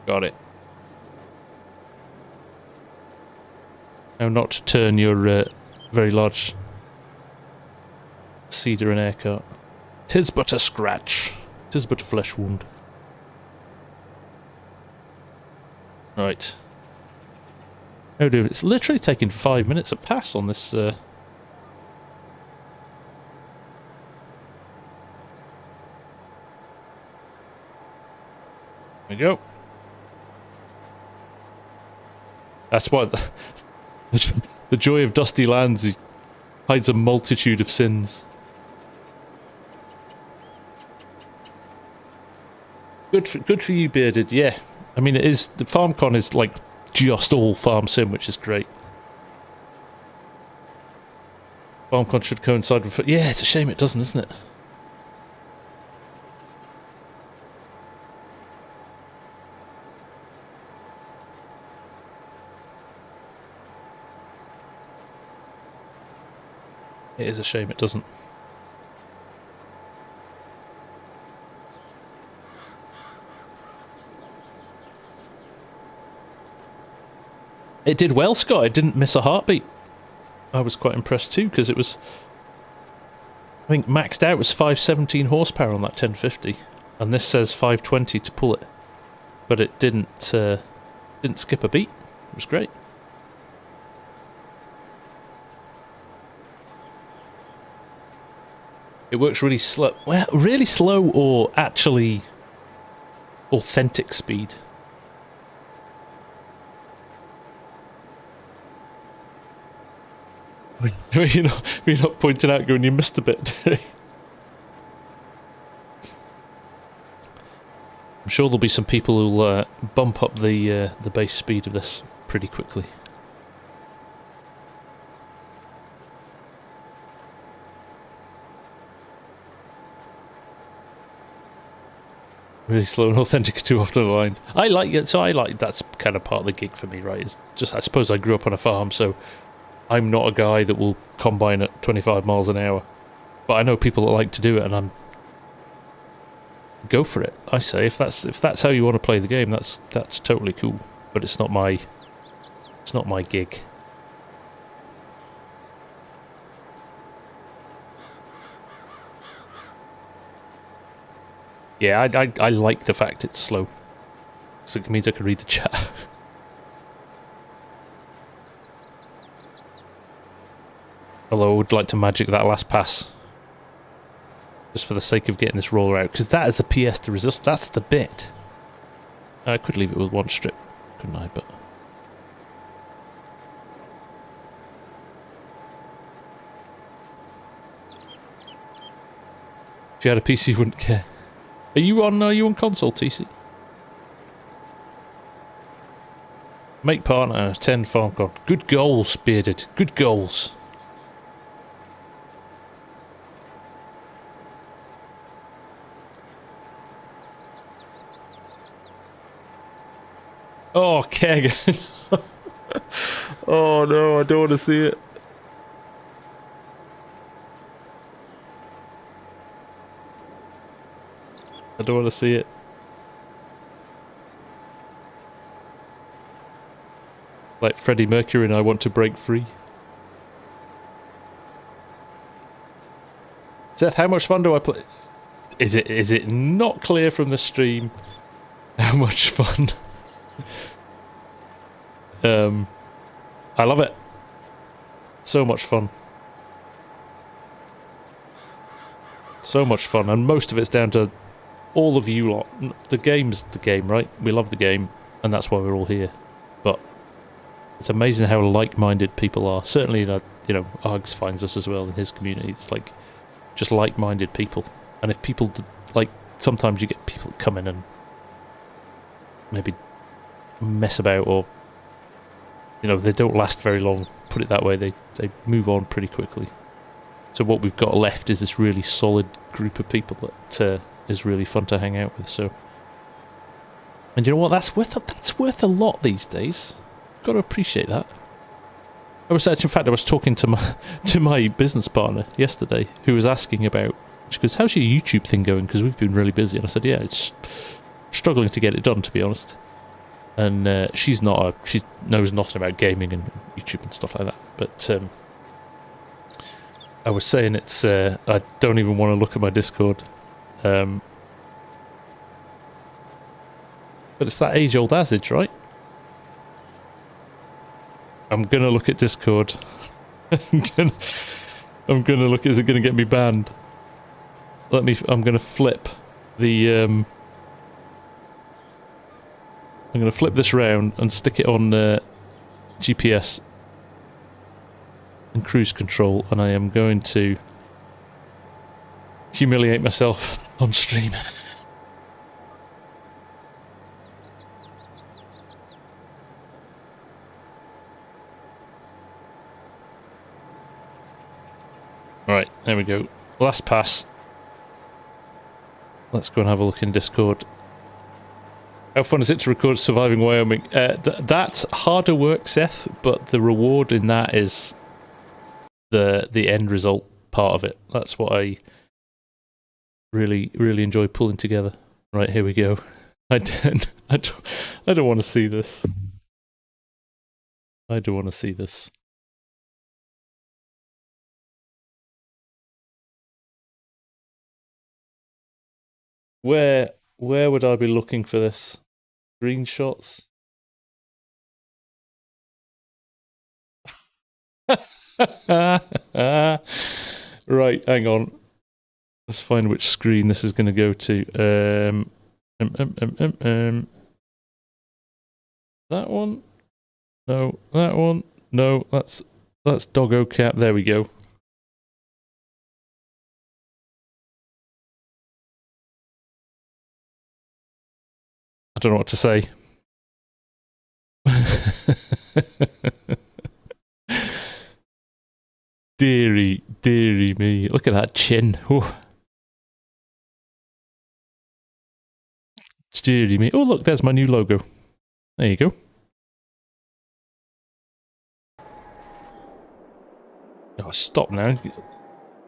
Got it. Now not to turn your very large cedar and aircart. 'Tis but a scratch. 'Tis but a flesh wound. Right. Oh, dude, it's literally taking 5 minutes to pass on this. There we go. That's what the joy of dusty lands. Hides a multitude of sins. Good for you, Bearded. Yeah, I mean, it is. The FarmCon is like just all FarmSim, which is great. FarmCon should coincide with... Yeah, it's a shame it doesn't, isn't it? It is a shame it doesn't. It did well, Scott. It didn't miss a heartbeat. I was quite impressed too, because it was... I think maxed out was 517 horsepower on that 1050. And this says 520 to pull it. But it didn't skip a beat. It was great. It works really slow. Well, really slow or actually authentic speed. You're not pointing out going, you missed a bit. I'm sure there'll be some people who'll bump up the base speed of this pretty quickly. Really slow and authentic are too often aligned. I like it, so I like that's kind of part of the gig for me, right? It's just, I suppose I grew up on a farm, so I'm not a guy that will combine at 25 miles an hour. But I know people that like to do it, and I'm... Go for it, I say. If that's how you want to play the game, that's totally cool. But it's not my gig. Yeah, I like the fact it's slow. So it means I can read the chat. Although I would like to magic that last pass. Just for the sake of getting this roller out. Because that is the PS to resist. That's the bit. I could leave it with one strip, couldn't I? But... if you had a PC, you wouldn't care. Are you on console, TC? Make partner, 10 FarmCon. Good goals, Bearded. Good goals. Oh, keg. Oh no, I don't want to see it. I don't want to see it. Like Freddie Mercury and I want to break free. Seth, how much fun do I play? Is it not clear from the stream how much fun? I love it. So much fun. So much fun, and most of it's down to all of you lot. The game's the game, right? We love the game, and that's why we're all here. But it's amazing how like-minded people are. Certainly, Args finds us as well in his community. It's like just like-minded people. And if people like, sometimes you get people that come in and maybe mess about, or they don't last very long. Put it that way, they move on pretty quickly. So what we've got left is this really solid group of people that is really fun to hang out with. So, and you know what? That's worth a lot these days. Got to appreciate that. I was talking to my business partner yesterday, who was asking about. She goes, "How's your YouTube thing going? Because we've been really busy." And I said, "Yeah, it's struggling to get it done, to be honest." And she knows nothing about gaming and YouTube and stuff like that. But I was saying it's I don't even want to look at my Discord. But it's that age-old adage, right? I'm gonna look at Discord. I'm gonna look. Is it gonna get me banned? I'm gonna flip the. I'm gonna flip this round and stick it on GPS. in cruise control, and I am going to humiliate myself on stream. Right, there we go. Last pass. Let's go and have a look in Discord. How fun is it to record Surviving Wyoming? That's harder work, Seth, but the reward in that is the end result part of it. That's what I really enjoy pulling together. Right, here we go. I don't want to see this. I don't want to see this. Where would I be looking for this? Screenshots? Right, hang on. Let's find which screen this is going to go to. That one? No, that one? No, that's Doggo Cat. There we go. I don't know what to say. Deary me. Look at that chin. Oh. Deary me. Oh, look, there's my new logo. There you go. Oh, stop now.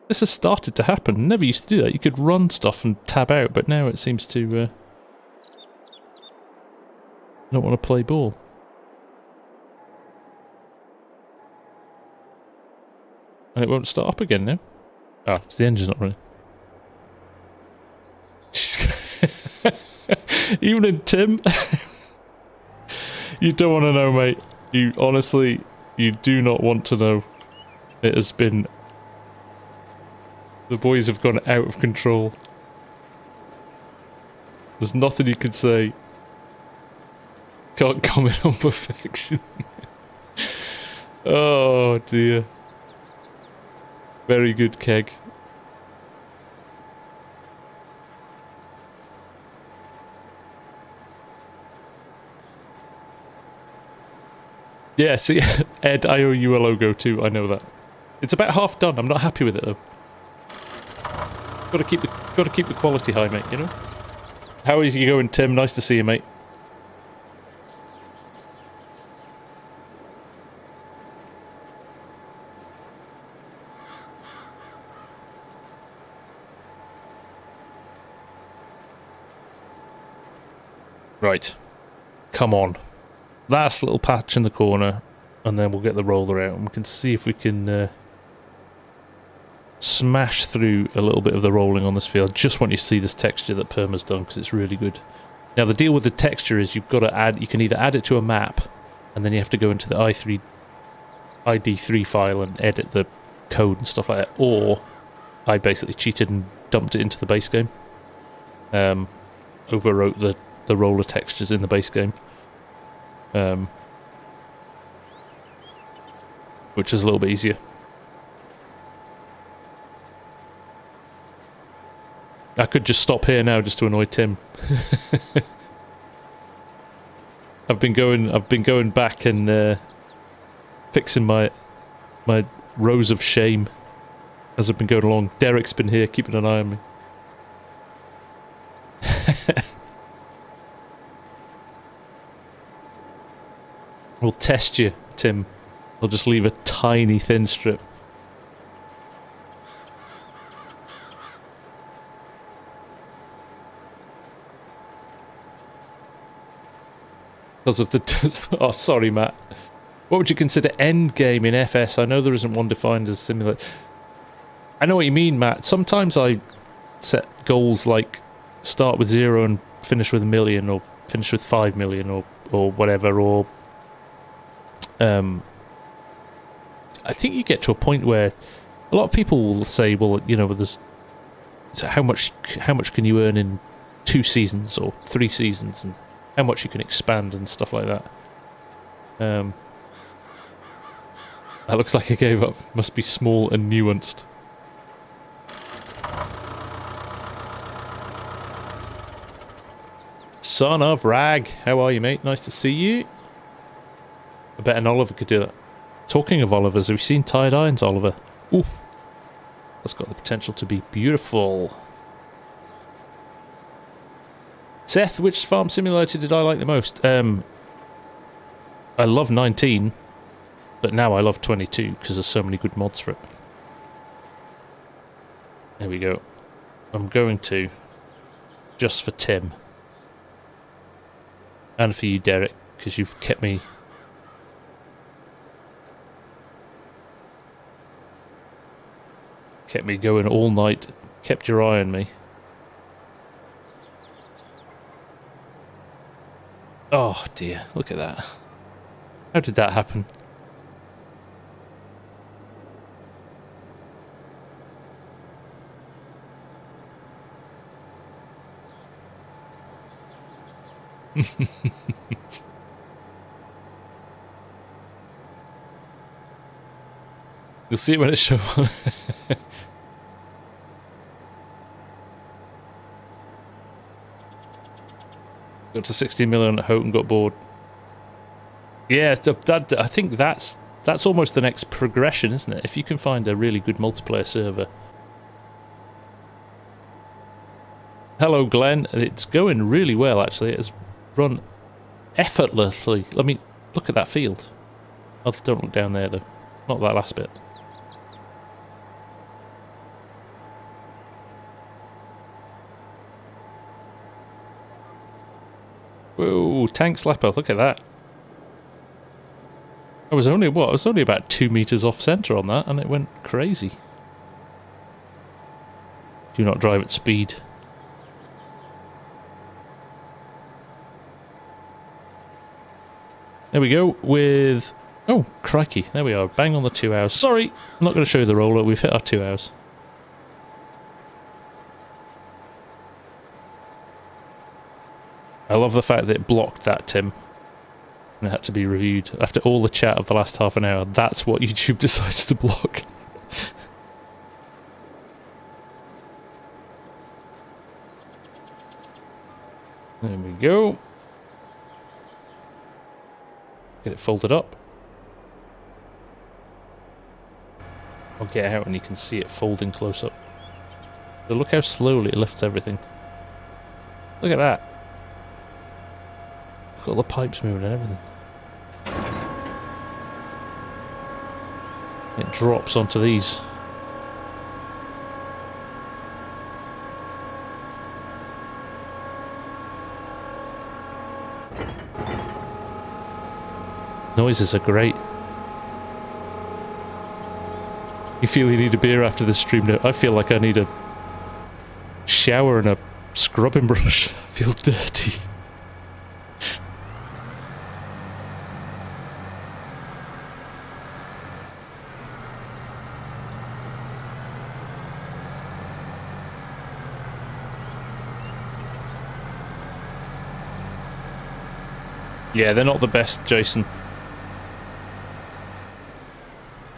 This has started to happen. Never used to do that. You could run stuff and tab out, but now it seems to... I don't want to play ball. And it won't start up again now. Ah, it's the engine's not running. Even in Tim. You don't want to know, mate. You honestly, you do not want to know. It has been... The boys have gone out of control. There's nothing you can say. Can't comment on perfection. Oh dear. Very good, Keg. Yeah, see, Ed, I owe you a logo too, I know that. It's about half done, I'm not happy with it though. Gotta keep the quality high, mate, you know? How are you going, Tim? Nice to see you, mate. Right. Come on. Last little patch in the corner, and then we'll get the roller out, and we can see if we can smash through a little bit of the rolling on this field. Just want you to see this texture that Perma's done, because it's really good. Now, the deal with the texture is you've got to add... You can either add it to a map, and then you have to go into the ID3 file and edit the code and stuff like that, or I basically cheated and dumped it into the base game. Overwrote the roller textures in the base game, which is a little bit easier. I could just stop here now just to annoy Tim. I've been going back and fixing my rows of shame as I've been going along. Derek's been here keeping an eye on me. We'll test you, Tim. I'll just leave a tiny thin strip. Because of the... Oh, sorry, Matt. What would you consider end game in FS? I know there isn't one defined as simulate. I know what you mean, Matt. Sometimes I set goals like start with 0 and finish with 1 million, or finish with 5 million, or whatever, or... I think you get to a point where a lot of people will say, well, you know, there's so how much can you earn in 2 seasons or 3 seasons, and how much you can expand and stuff like that. That looks like I gave up. Must be small and nuanced. Son of Rag, how are you, mate? Nice to see you. I bet an Oliver could do that. Talking of Olivers, have you seen Tied Irons, Oliver? Oof. That's got the potential to be beautiful. Seth, which farm simulator did I like the most? I love 19, but now I love 22 because there's so many good mods for it. There we go. I'm going to, just for Tim. And for you, Derek, because you've kept me... kept me going all night, kept your eye on me. Oh dear, look at that. How did that happen? You'll see it when it shows up. Got to 16 million at Houghton, got bored. Yeah, that I think that's almost the next progression, isn't it? If you can find a really good multiplayer server. Hello, Glenn. It's going really well, actually. It has run effortlessly. I mean, look at that field. Oh, don't look down there, though. Not that last bit. Whoa, tank slapper, look at that. I was only, what? I was only about 2 meters off center on that, and it went crazy. Do not drive at speed. There we go with... oh, crikey, there we are, bang on the 2 hours. Sorry, I'm not going to show you the roller, we've hit our 2 hours. I love the fact that it blocked that, Tim. And it had to be reviewed. After all the chat of the last half an hour, that's what YouTube decides to block. There we go. Get it folded up. I'll get it out and you can see it folding close up. So look how slowly it lifts everything. Look at that. Look at all the pipes moving and everything. It drops onto these. Noises are great. You feel you need a beer after this stream now? I feel like I need a shower and a scrubbing brush. I feel dirty. Yeah, they're not the best, Jason.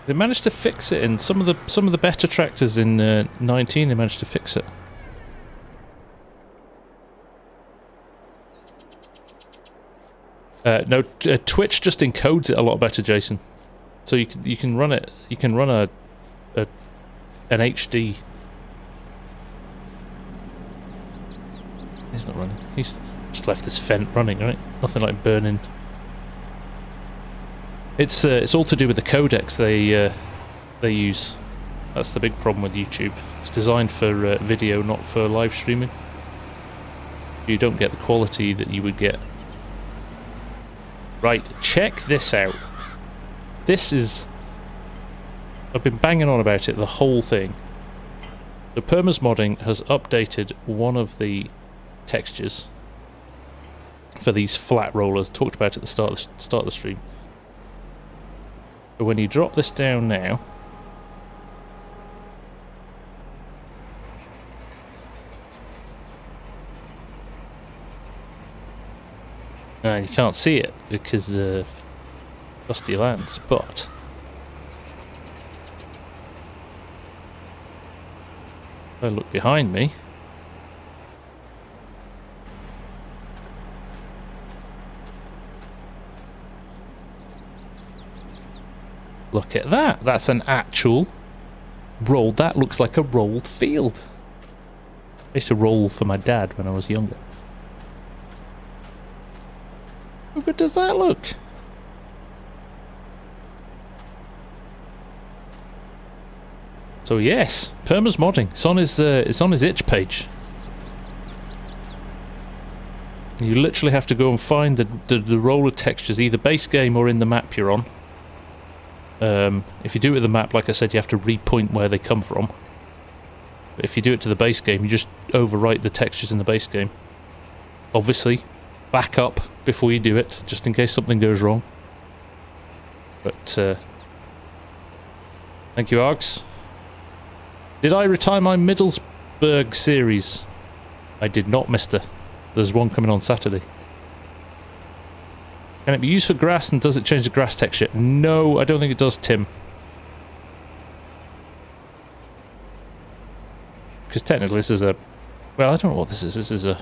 They managed to fix it in some of the better tractors in 19. They managed to fix it. No, Twitch just encodes it a lot better, Jason. So you can run it. You can run an HD. He's not running. He's just left this vent running, right? Nothing like burning. It's all to do with the codecs they use. That's the big problem with YouTube. It's designed for video, not for live streaming. You don't get the quality that you would get. Right, check this out. This is... I've been banging on about it, the whole thing. The Permas Modding has updated one of the textures for these flat rollers. Talked about it at the start of the stream. But when you drop this down now, you can't see it because of dusty lands, but I look behind me. Look at that. That's an actual rolled. That looks like a rolled field. I used to roll for my dad when I was younger. How good does that look? So yes, Perma's modding. It's on his itch page. You literally have to go and find the roller textures, either base game or in the map you're on. If you do it with the map, like I said, you have to repoint where they come from. But if you do it to the base game, you just overwrite the textures in the base game. Obviously, back up before you do it, just in case something goes wrong. But, thank you, Args. Did I retire my Middlesbrough series? I did not, mister. There's one coming on Saturday. Can it be used for grass, and does it change the grass texture? No, I don't think it does, Tim. Because technically this is a... Well, I don't know what this is. This is a...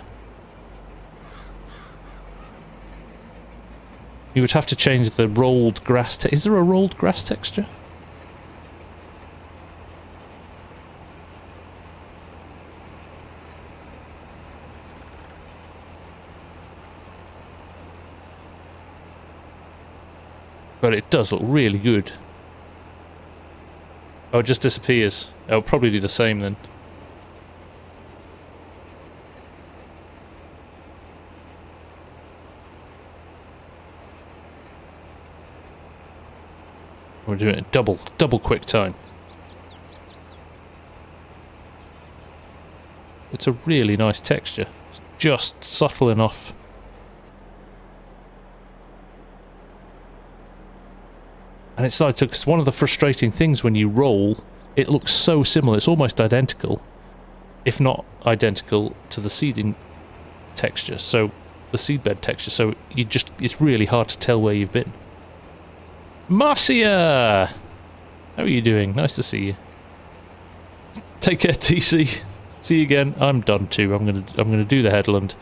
You would have to change the rolled grass Is there a rolled grass texture? But it does look really good. Oh, it just disappears. It'll probably do the same then. We're doing it double quick time. It's a really nice texture. It's just subtle enough. And it's like, it's one of the frustrating things when you roll, it looks so similar, it's almost identical, if not identical, to the seeding texture, so the seedbed texture, so it's really hard to tell where you've been. Marcia! How are you doing? Nice to see you. Take care, TC. See you again. I'm done too. I'm gonna do the headland.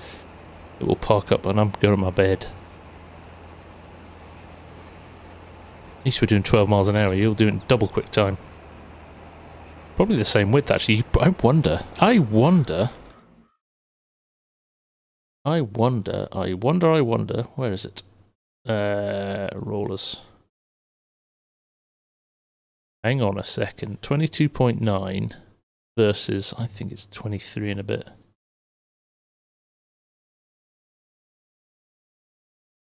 It will park up and I'm going to my bed. At least we're doing 12 miles an hour. You're doing double quick time. Probably the same width, actually. I wonder. Where is it? Rollers. Hang on a second. 22.9 versus, I think it's 23 and a bit.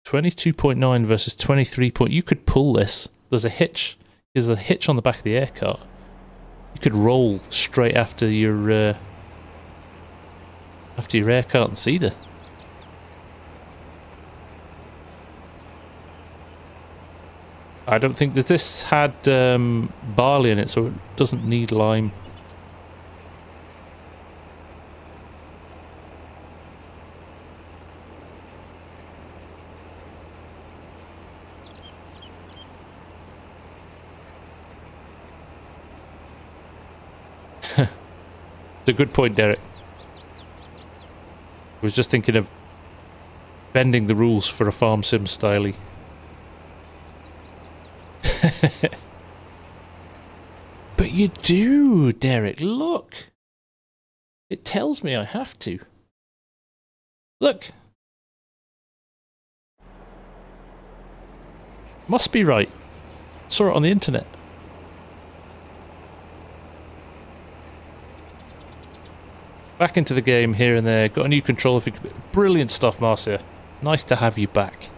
22.9 versus 23. You could pull this. There's a hitch. There's a hitch on the back of the aircart. You could roll straight after your aircart and seeder. I don't think that this had barley in it, so it doesn't need lime. It's a good point, Derek. I was just thinking of bending the rules for a FarmSim style-y. But you do, Derek, look. It tells me I have to. Look. Must be right. Saw it on the internet. Back into the game here and there. Got a new controller. Brilliant stuff, Marcia. Nice to have you back.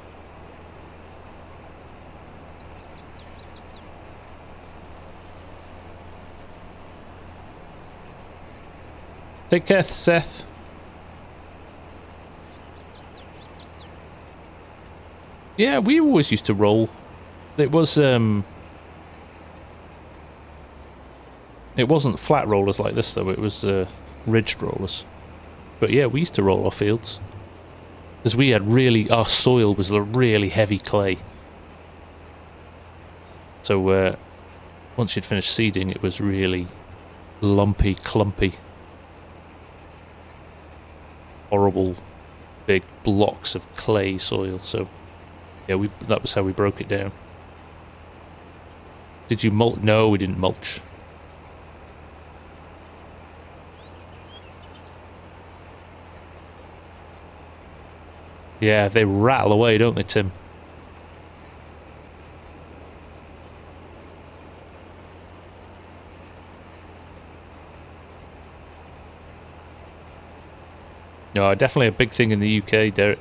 Take care, Seth. Yeah, we always used to roll. It was it wasn't flat rollers like this though. It was ridged rollers. But yeah, we used to roll our fields because we had our soil was the really heavy clay. So once you'd finished seeding, it was really lumpy, clumpy. horrible big blocks of clay soil. So yeah, that was how we broke it down. Did you mulch? No, we didn't mulch. Yeah, they rattle away, don't they, Tim? No, definitely a big thing in the UK, Derek.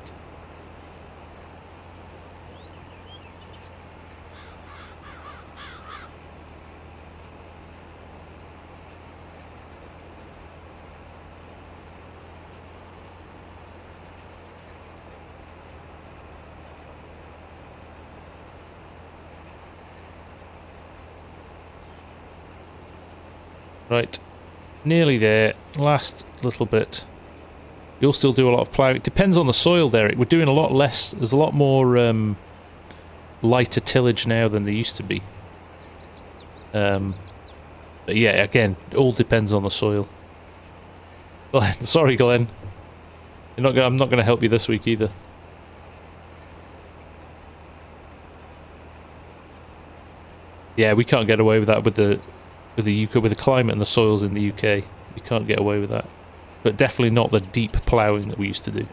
Right, nearly there. Last little bit. You'll still do a lot of ploughing. It depends on the soil, Derek. We're doing a lot less. There's a lot more lighter tillage now than there used to be. But yeah, again, it all depends on the soil. Glenn, sorry, Glenn. I'm not going to help you this week either. Yeah, we can't get away with that with the UK, with the climate and the soils in the UK. We can't get away with that. But definitely not the deep ploughing that we used to do.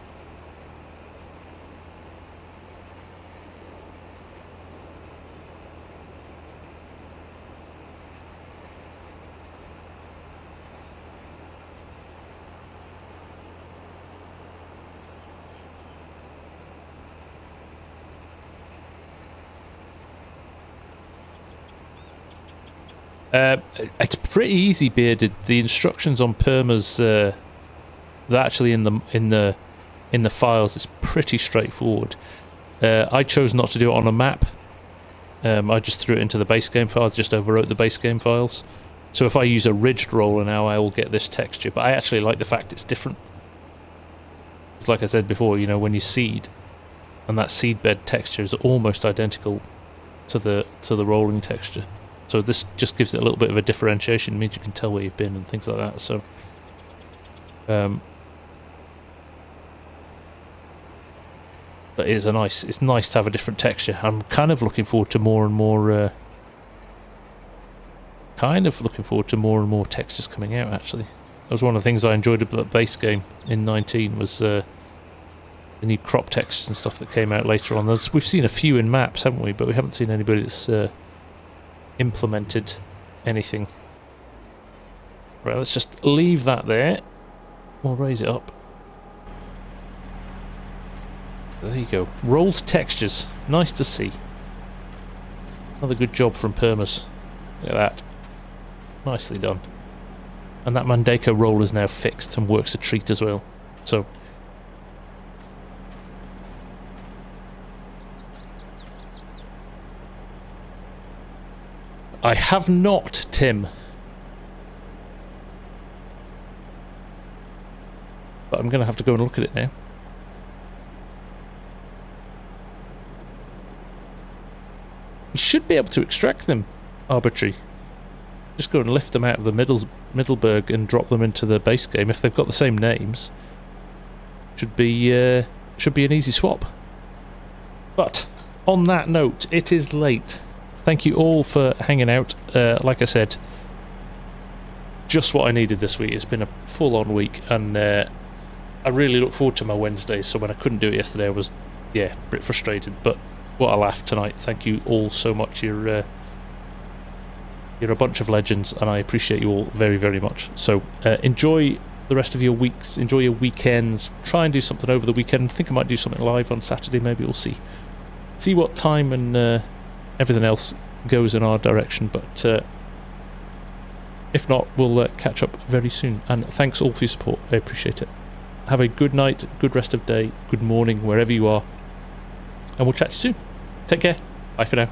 It's pretty easy, Bearded. The instructions on permas, they're actually in the files. It's pretty straightforward. I chose not to do it on a map. I just threw it into the base game files. Just overwrote the base game files. So if I use a ridged roller now, I will get this texture. But I actually like the fact it's different. It's like I said before, you know, when you seed, and that seed bed texture is almost identical to the rolling texture. So this just gives it a little bit of a differentiation. It means you can tell where you've been and things like that. So, but it's nice to have a different texture. I'm kind of looking forward to more and more. Textures coming out. Actually, that was one of the things I enjoyed about the base game in 19 was the new crop textures and stuff that came out later on. We've seen a few in maps, haven't we? But we haven't seen anybody that's implemented anything. Right, let's just leave that there. We'll raise it up. There you go. Rolled textures. Nice to see. Another good job from Permas. Look at that. Nicely done. And that Mandeko roll is now fixed and works a treat as well. So I have not, Tim. But I'm going to have to go and look at it now. You should be able to extract them, arbitrary. Just go and lift them out of the Middleburg and drop them into the base game if they've got the same names. Should be an easy swap. But on that note, it is late. Thank you all for hanging out. Like I said, just what I needed this week. It's been a full-on week, and I really look forward to my Wednesdays. So when I couldn't do it yesterday, I was, a bit frustrated. But what a laugh tonight. Thank you all so much. You're a bunch of legends, and I appreciate you all very, very much. So enjoy the rest of your weeks. Enjoy your weekends. Try and do something over the weekend. I think I might do something live on Saturday. Maybe we'll see. See what time and everything else goes in our direction. But if not, we'll catch up very soon. And thanks all for your support. I appreciate it. Have a good night, good rest of day, good morning, wherever you are. And we'll chat to you soon. Take care. Bye for now.